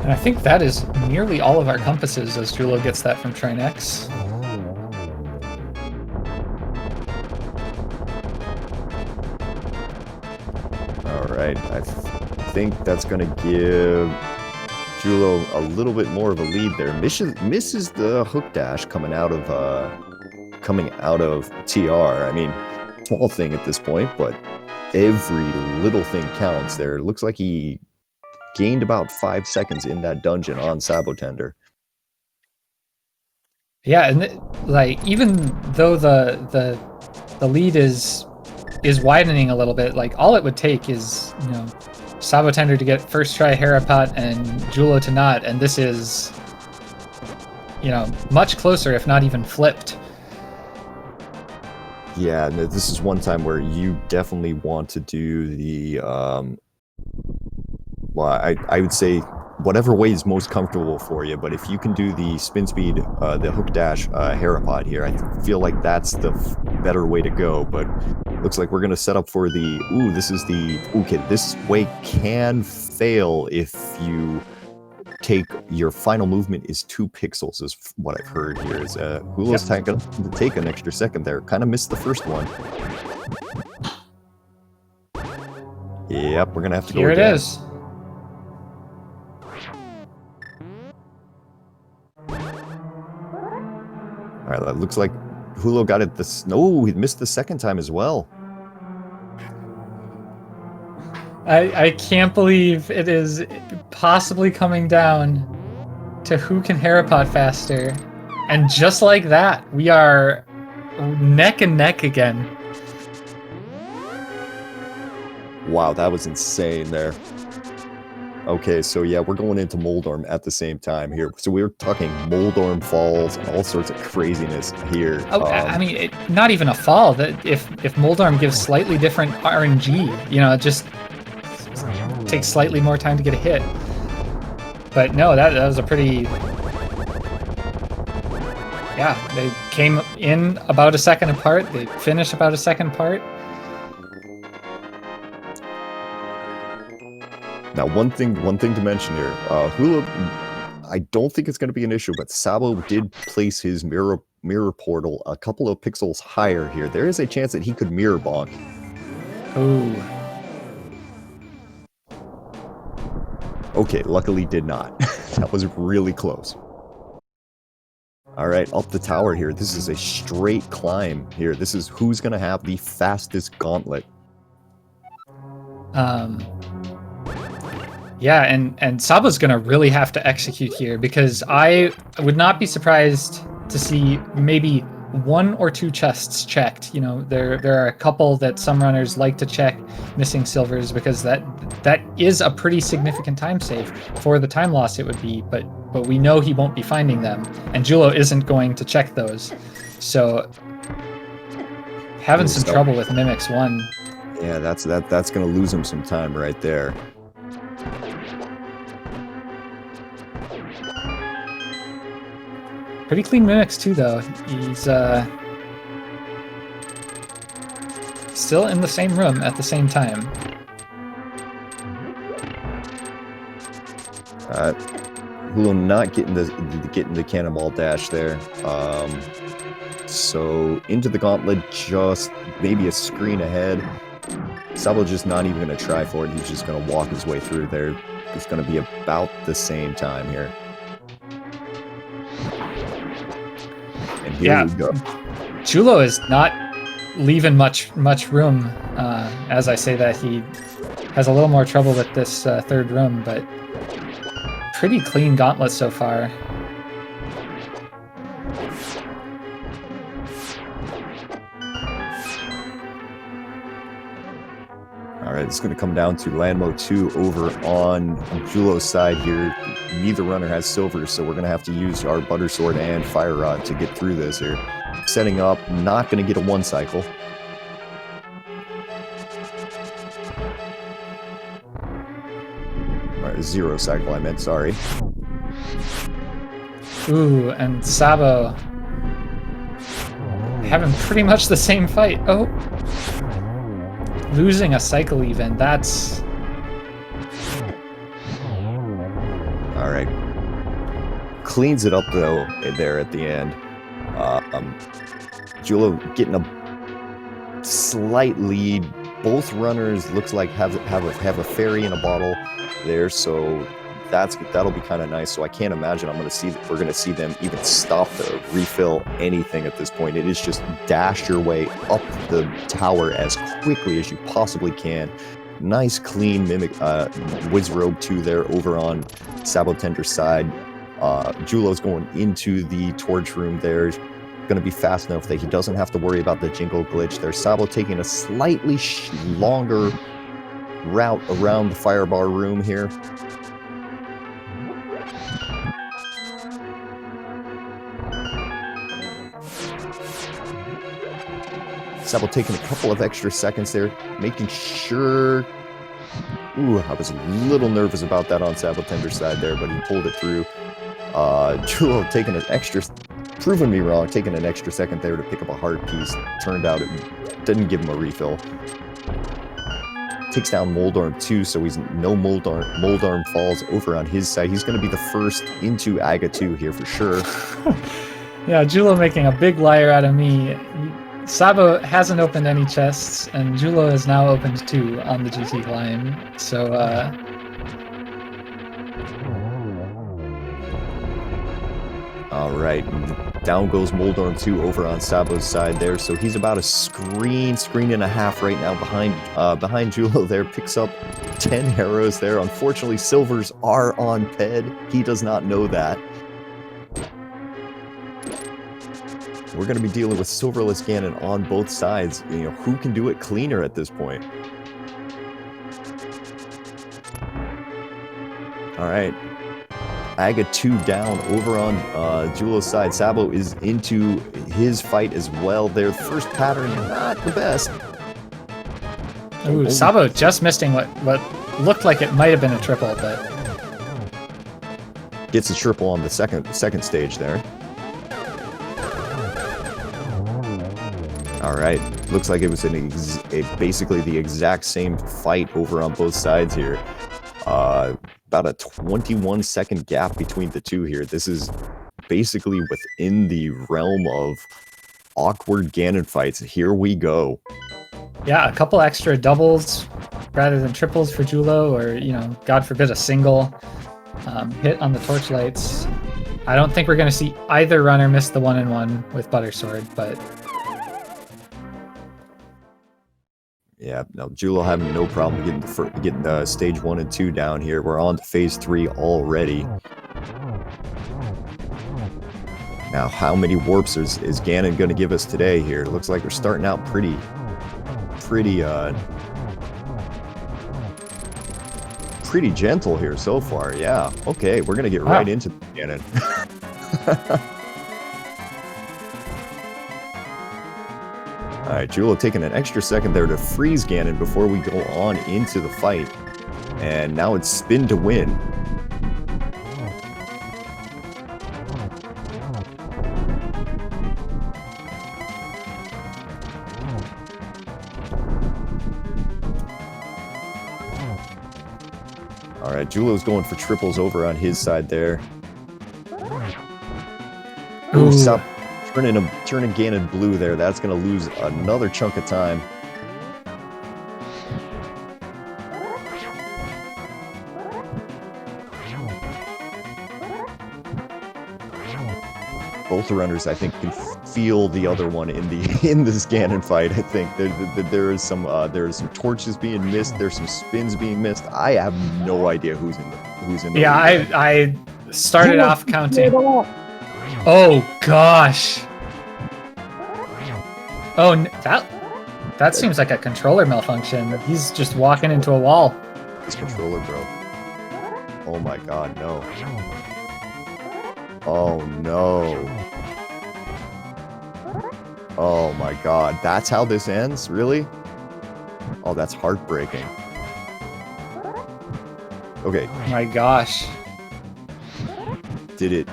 And I think that is nearly all of our compasses as Jullo gets that from Trinex. Alright, I think that's going to give Jullo a little bit more of a lead there. Misses the hook dash coming out of TR. I mean, small thing at this point, but every little thing counts there. It looks like he gained about 5 seconds in that dungeon on sab0tender. Yeah, and like even though the lead is widening a little bit, like all it would take is, you know, sab0tender to get first try Harapot and Jullo to not, and this is, you know, much closer, if not even flipped. Yeah, this is one time where you definitely want to do the well, I would say whatever way is most comfortable for you, but if you can do the spin speed, the hook dash Harapot here, I feel like that's the better way to go. But looks like we're going to set up for the, okay, this way can fail if you take, your final movement is 2 pixels is what I've heard here. Is Jullo's going to take an extra second there, kind of missed the first one. Yep, we're going to have to go Here again. it is. All right, that looks like Jullo got it no, he missed the second time as well. I can't believe it is possibly coming down to who can Harapot faster. And just like that, we are neck and neck again. Wow, that was insane there. Okay, so yeah, we're going into Moldorm at the same time here. So we're talking Moldorm falls and all sorts of craziness here. Oh, I mean, not even a fall. That if Moldorm gives slightly different RNG, you know, it just takes slightly more time to get a hit. But no, that was a pretty... Yeah, they came in about a second apart. They finished about a second apart. Now, one thing to mention here, Hula, I don't think it's going to be an issue, but Sabo did place his mirror portal a couple of pixels higher here. There is a chance that he could mirror bonk. Ooh. Okay, luckily did not. That was really close. All right, up the tower here. This is a straight climb here. This is who's going to have the fastest gauntlet. Yeah, and Sabo's gonna really have to execute here, because I would not be surprised to see maybe 1 or 2 chests checked. You know, there are a couple that some runners like to check missing silvers, because that is a pretty significant time save. For the time loss it would be, but we know he won't be finding them, and Jullo isn't going to check those. So having some trouble with Mimics 1. Yeah, that's gonna lose him some time right there. Pretty clean Mimics too, though. He's still in the same room at the same time. Jullo not getting the cannonball dash there. So into the gauntlet, just maybe a screen ahead. Sabo just not even going to try for it. He's just going to walk his way through there. It's going to be about the same time here. And here we go. Jullo is not leaving much room. As I say that, he has a little more trouble with this third room, but pretty clean gauntlet so far. All right, it's going to come down to land mode 2 over on Jullo's side here. Neither runner has silver, so we're going to have to use our butter sword and fire rod to get through this here. Setting up, not going to get a 1 cycle. All right, 0 cycle, I meant, sorry. Ooh, and Sabo having pretty much the same fight. Oh. Losing a cycle even, that's... All right. Cleans it up, though, there at the end. Jullo getting a slight lead. Both runners looks like have a fairy in a bottle there, so that'll be kind of nice. So I can't imagine we're going to see them even stop to refill anything at this point. It is just dash your way up the tower as quickly as you possibly can. Nice clean mimic Wiz Robe 2 there over on sab0tender's side. Jullo's going into the torch room there. Going to be fast enough that he doesn't have to worry about the jingle glitch there. Sabo taking a slightly longer route around the firebar room here. Sabo taking a couple of extra seconds there, making sure... Ooh, I was a little nervous about that on sab0tender's side there, but he pulled it through. Jullo taking an extra... Proving me wrong, taking an extra second there to pick up a hard piece. Turned out it didn't give him a refill. Takes down Moldarm too, so he's no Moldarm falls over on his side. He's going to be the first into Aga 2 here for sure. Yeah, Jullo making a big liar out of me. Sabo hasn't opened any chests, and Jullo has now opened 2 on the GT climb. So, all right, down goes Moldarm 2 over on Sabo's side there. So he's about a screen and a half right now behind Jullo there. Picks up 10 arrows there. Unfortunately, silvers are on Ped. He does not know that. We're going to be dealing with silverless Ganon on both sides. You know, who can do it cleaner at this point? All right. Aga 2 down over on Jullo's side. Sabo is into his fight as well. Their first pattern, not the best. Ooh, Sabo just missing what looked like it might have been a triple, but... Gets a triple on the second stage there. All right, looks like it was basically the exact same fight over on both sides here. About a 21-second gap between the two here. This is basically within the realm of awkward Ganon fights. Here we go. Yeah, a couple extra doubles rather than triples for Jullo, or, you know, God forbid, a single hit on the torchlights. I don't think we're going to see either runner miss the 1-in-1 with Butter Sword, but... Yeah, no, Jullo having no problem getting stage 1 and 2 down here. We're on to phase 3 already. Now, how many warps is Ganon going to give us today here? It looks like we're starting out pretty gentle here so far. Yeah, okay, we're going to get right into Ganon. All right, Jullo taking an extra second there to freeze Ganon before we go on into the fight. And now it's spin to win. All right, Jullo's going for triples over on his side there. Ooh, stop. Turning Ganon blue there. That's going to lose another chunk of time. Both the runners, I think, can feel the other one in this Ganon fight. I think there is some torches being missed. There's some spins being missed. I have no idea who's in the Yeah, lead. I started off counting. Oh gosh. Oh, that seems like a controller malfunction. He's just walking into a wall. His controller broke. Oh my god, no. Oh no. Oh my god, that's how this ends? Really? Oh, that's heartbreaking. Okay. My gosh. Did it...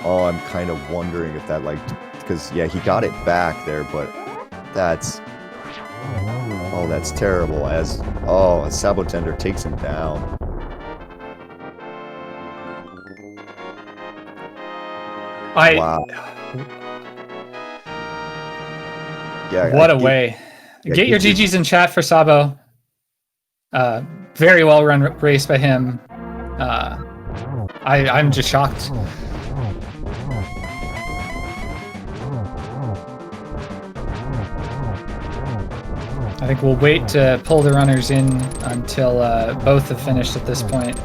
Oh, I'm kind of wondering if that, like... Because, yeah, he got it back there, but that's... Oh, that's terrible. As sab0tender takes him down. Wow. Yeah, what a way. Get your GGs in chat for Sabo. Very well run race by him. I'm just shocked. I think we'll wait to pull the runners in until both have finished at this point.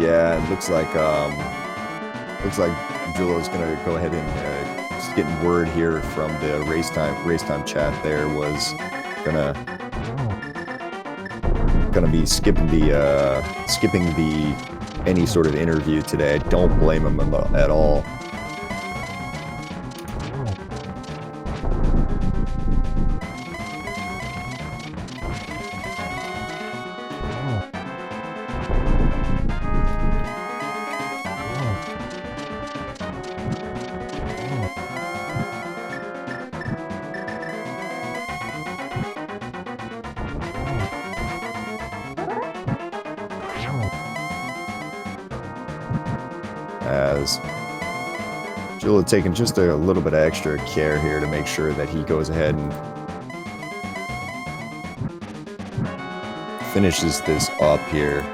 Yeah, it looks like Jullo's gonna go ahead and just getting word here from the race time chat. There was gonna be skipping the any sort of interview today. I don't blame him at all. As Jullo taking just a little bit of extra care here to make sure that he goes ahead and finishes this up here.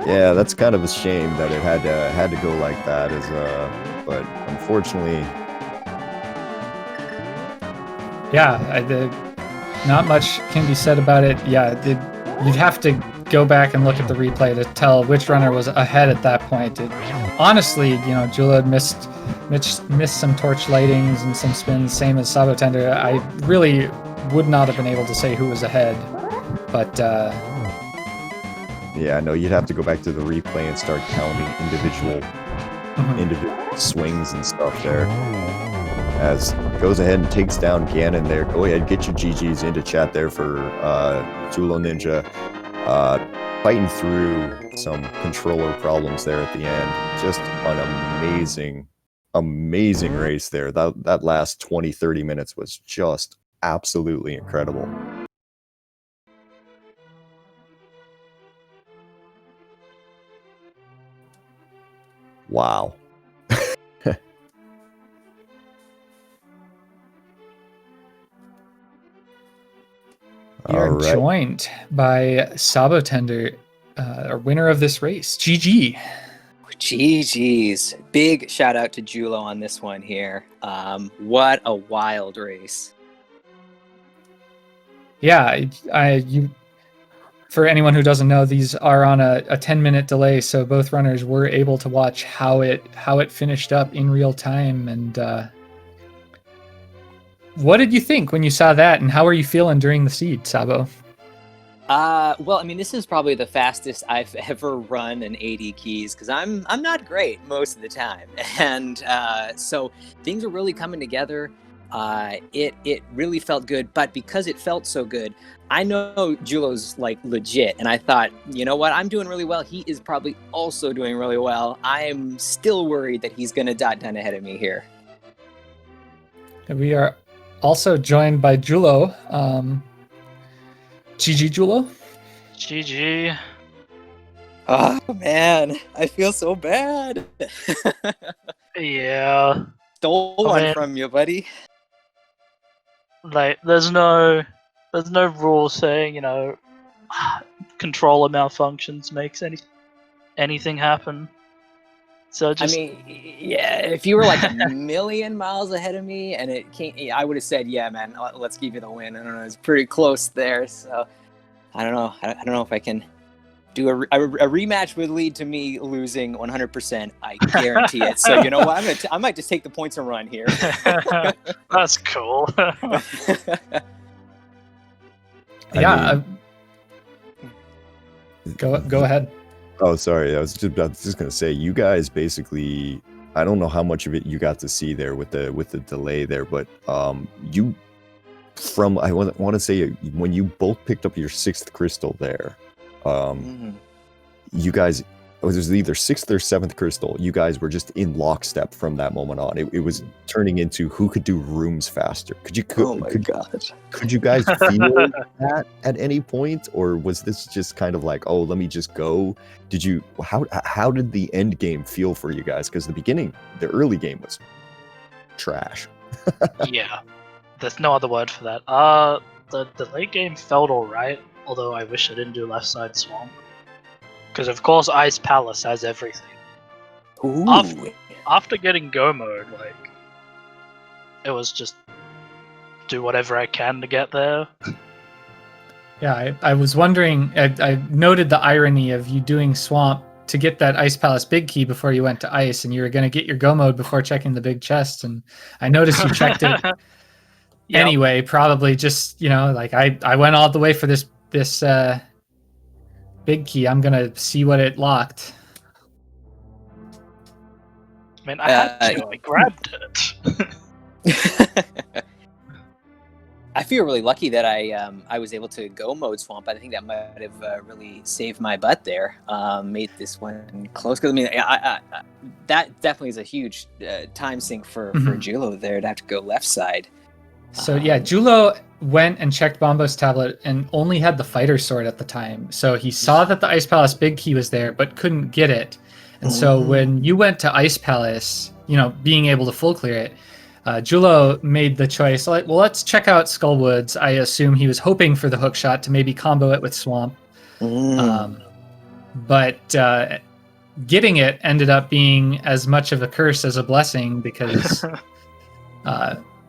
Yeah, that's kind of a shame that it had to go like that. But unfortunately, yeah, not much can be said about it. Yeah, you'd have to go back and look at the replay to tell which runner was ahead at that point. Honestly, you know, Jullo had missed some torch lightings and some spins, same as sab0tender. I really would not have been able to say who was ahead. But Yeah, no, you'd have to go back to the replay and start counting individual swings and stuff there. As goes ahead and takes down Ganon there. Go ahead, get your GGs into chat there for Julloninja. Fighting through some controller problems there at the end. Just an amazing race there. That last 20-30 minutes was just absolutely incredible. Wow. We are joined by sab0tender, our winner of this race. GG. GG's. Big shout out to Jullo on this one here. What a wild race. Yeah, for anyone who doesn't know, these are on a 10-minute delay, so both runners were able to watch how it finished up in real time. And what did you think when you saw that, and how are you feeling during the seed, Sabo? Well, I mean, this is probably the fastest I've ever run an 80 keys because I'm not great most of the time, and so things are really coming together. It really felt good, but because it felt so good, I know Jullo's like legit, and I thought, you know what, I'm doing really well. He is probably also doing really well. I am still worried that he's gonna dot 10 ahead of me here. We are also joined by Jullo. GG, Jullo. GG. Oh man, I feel so bad. Yeah. Stole one from you, buddy. Like, there's no rule saying, controller malfunctions makes anything happen. So just, I mean, yeah, if you were like a million miles ahead of me and it came, I would have said, yeah, man, let's give you the win. I don't know, it's pretty close there. So I don't know. I don't know if I can do a rematch would lead to me losing 100%. I guarantee it. So you know what? I might just take the points and run here. That's cool. Yeah. Go ahead. Oh, sorry. I was just gonna say, you guys basically, I don't know how much of it you got to see there with the delay there, but I want to say when you both picked up your 6th crystal there, you guys, it was either 6th or 7th crystal. You guys were just in lockstep from that moment on. It was turning into who could do rooms faster. Could you guys feel that at any point, or was this just kind of like, oh, let me just go? How did the end game feel for you guys? Because the early game was trash. Yeah, there's no other word for that. The late game felt alright, although I wish I didn't do left side swamp. Because of course Ice Palace has everything. Ooh. After getting go mode, like, it was just do whatever I can to get there. Yeah, I was wondering, I noted the irony of you doing swamp to get that Ice Palace big key before you went to ice, and you were going to get your go mode before checking the big chest, and I noticed you checked it anyway, probably just, like I went all the way for this big key. I'm gonna see what it locked. I mean, I had to. I grabbed it. I feel really lucky that I was able to go mode swamp. I think that might have really saved my butt there. Made this one close, because I mean, that definitely is a huge time sink for Jullo there to have to go left side. So yeah, Jullo went and checked Bombo's tablet and only had the fighter sword at the time. So he saw that the Ice Palace big key was there, but couldn't get it. And so when you went to Ice Palace, being able to full clear it, Jullo made the choice, like, well, let's check out Skullwoods. I assume he was hoping for the hook shot to maybe combo it with Swamp. But getting it ended up being as much of a curse as a blessing, because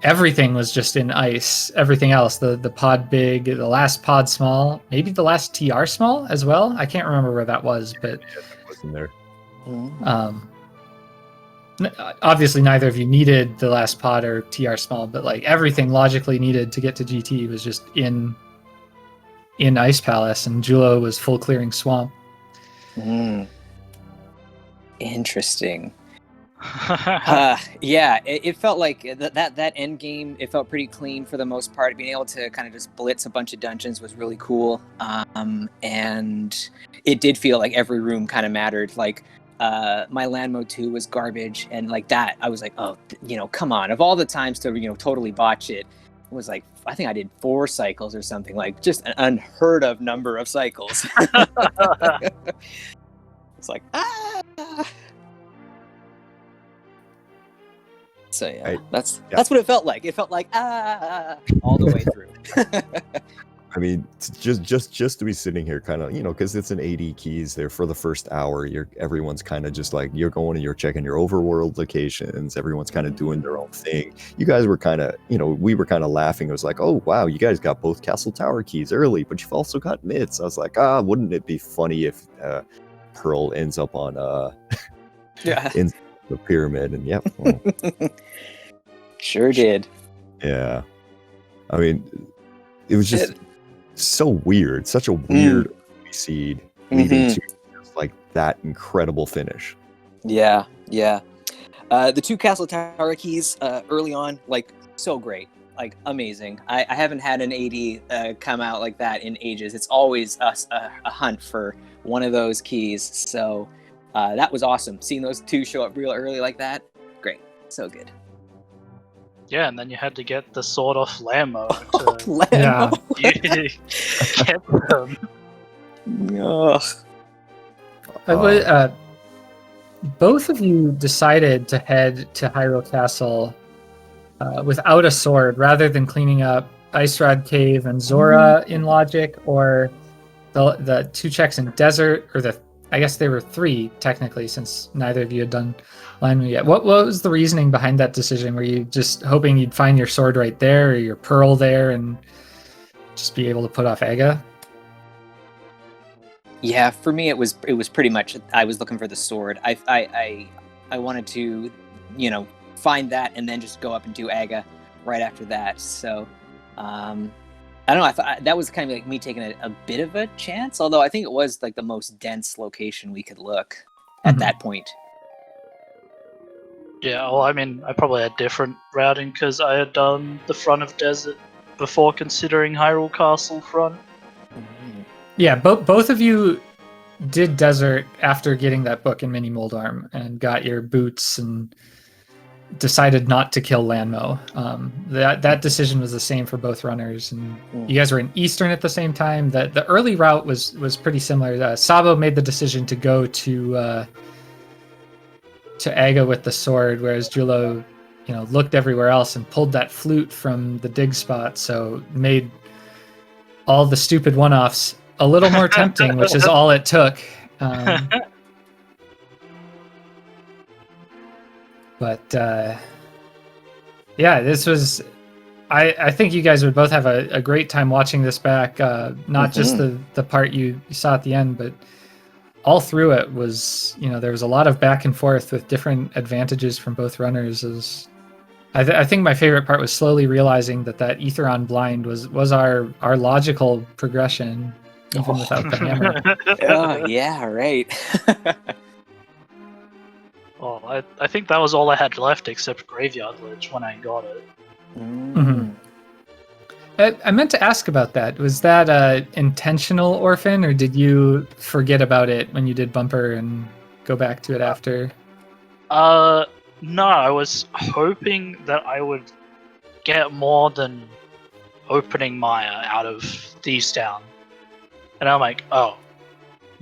everything was just in ice. Everything else, the pod big, the last pod small, maybe the last TR small as well. I can't remember where that was, but it wasn't there. Obviously neither of you needed the last pod or TR small, but like everything logically needed to get to GT was just in in Ice Palace, and Julo was full clearing swamp. Interesting. Yeah, it felt like that end game. It felt pretty clean for the most part. Being able to kind of just blitz a bunch of dungeons was really cool, and it did feel like every room kind of mattered. Like my land mode 2 was garbage, and like that, I was like, oh, come on! Of all the times to totally botch it, it was like I think I did 4 cycles or something, like just an unheard of number of cycles. It's like So yeah, that's what it felt like. It felt like all the way through. I mean, just to be sitting here, kind of, because it's an 80 keys there for the first hour. Everyone's kind of just like you're going and you're checking your overworld locations. Everyone's kind of doing their own thing. You guys were kind of, we were kind of laughing. It was like, oh wow, you guys got both Castle Tower keys early, but you've also got myths. I was like, wouldn't it be funny if Pearl ends up on in the pyramid? And yep. Well, sure did. Yeah. I mean, it was just so weird. Such a weird seed leading to just like that incredible finish. Yeah. The 2 Castle Tower keys early on, like so great. Like amazing. I haven't had an 80 come out like that in ages. It's always a hunt for one of those keys. So that was awesome. Seeing those 2 show up real early like that, great. So good. Yeah, and then you had to get the sword off Lambo to get them. Both of you decided to head to Hyrule Castle without a sword, rather than cleaning up Ice Rod Cave and Zora in Logic, or the 2 checks in Desert, or I guess there were 3 technically, since neither of you had done Lineman yet. What was the reasoning behind that decision? Were you just hoping you'd find your sword right there, or your Pearl there, and just be able to put off Aga? Yeah, for me it was pretty much I was looking for the sword. I wanted to, find that and then just go up and do Aga right after that. So I don't know. I thought that was kind of like me taking a bit of a chance, although I think it was like the most dense location we could look at that point. Yeah, well, I mean, I probably had different routing because I had done the front of Desert before considering Hyrule Castle front. Yeah, both of you did Desert after getting that book in Mini Moldarm and got your boots and decided not to kill Lanmo. That decision was the same for both runners, and you guys were in Eastern at the same time. The early route was pretty similar. Sabo made the decision to go to Aga with the sword, whereas Julo, looked everywhere else and pulled that flute from the dig spot, so made all the stupid one-offs a little more tempting, which is all it took. But yeah, this was. I think you guys would both have a great time watching this back. Not just the part you saw at the end, but all through it was, there was a lot of back and forth with different advantages from both runners. I think my favorite part was slowly realizing that Aetheron blind was our logical progression, even without the hammer. Oh, yeah, right. Well, I think that was all I had left except Graveyard Ledge when I got it. I meant to ask about that. Was that intentional, Orphan, or did you forget about it when you did Bumper and go back to it after? No, I was hoping that I would get more than opening Maya out of Thieves Town. And I'm like, oh,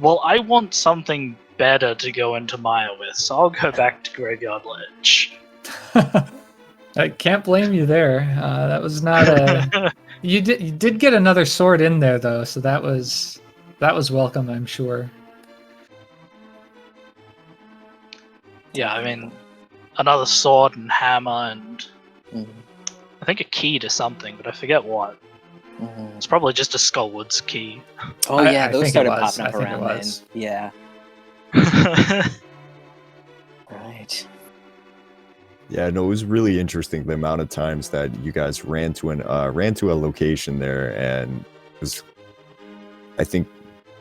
well, I want something better to go into Maya with, so I'll go back to Graveyard Ledge. I can't blame you there. That was not a... You did get another sword in there, though, so that was welcome, I'm sure. Yeah, I mean, another sword and hammer and I think a key to something, but I forget what. It's probably just a Skullwoods key. Oh yeah, those started was. popping up I think around it then. was. Yeah. Right. Yeah, no, it was really interesting the amount of times that you guys ran to a location there, and it was I think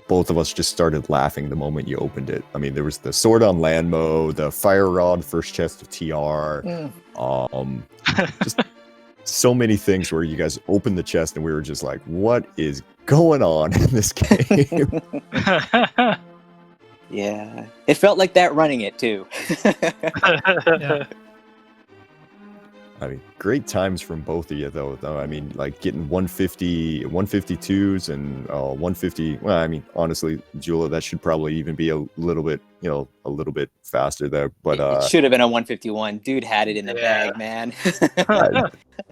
both of us just started laughing the moment you opened it. I mean, there was the Sword on Landmo, the Fire Rod first chest of TR, just so many things where you guys opened the chest and we were just like, what is going on in this game? Yeah, it felt like that running it too. Yeah. I mean, great times from both of you, though. I mean, like getting 150, 152s and 150. Well, I mean, honestly, Jullo, that should probably even be a little bit, a little bit faster there. But it should have been a 151. Dude had it in the bag, man.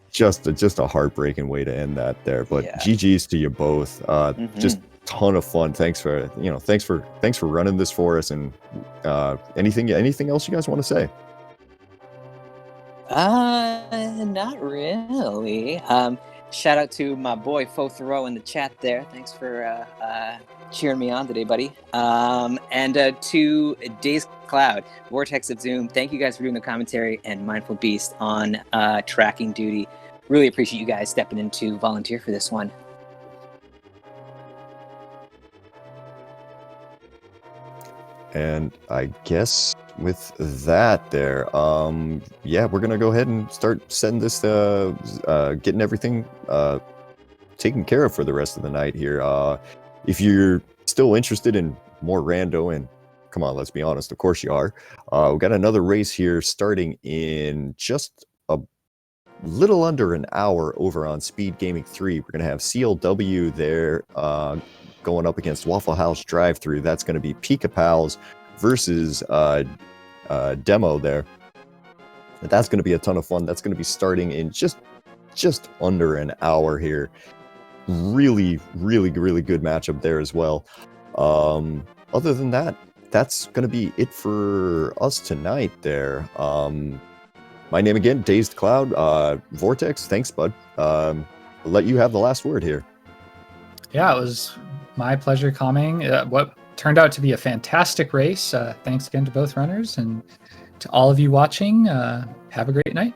just a heartbreaking way to end that there. But Yeah. GGs to you both. Just ton of fun. Thanks for running this for us. And anything else you guys want to say? Not really. Shout out to my boy Fo Thoreau in the chat there. Thanks for cheering me on today, buddy. And to Days Cloud, Vortex of Zoom, thank you guys for doing the commentary, and Mindful Beast on tracking duty. Really appreciate you guys stepping in to volunteer for this one. And I guess with that there, yeah, we're gonna go ahead and start setting this, getting everything taken care of for the rest of the night here. If you're still interested in more rando, and come on, let's be honest, of course you are. We've got another race here starting in just a little under an hour over on Speed Gaming 3. We're gonna have CLW there, going up against Waffle House Drive-Thru. That's going to be Pika Pals versus Demo there. And that's going to be a ton of fun. That's going to be starting in just under an hour here. Really, really, really good matchup there as well. Other than that, that's going to be it for us tonight there. My name again, Dazed Cloud. Vortex, thanks, bud. I'll let you have the last word here. Yeah, it was my pleasure commenting. What turned out to be a fantastic race. Thanks again to both runners, and to all of you watching. Have a great night.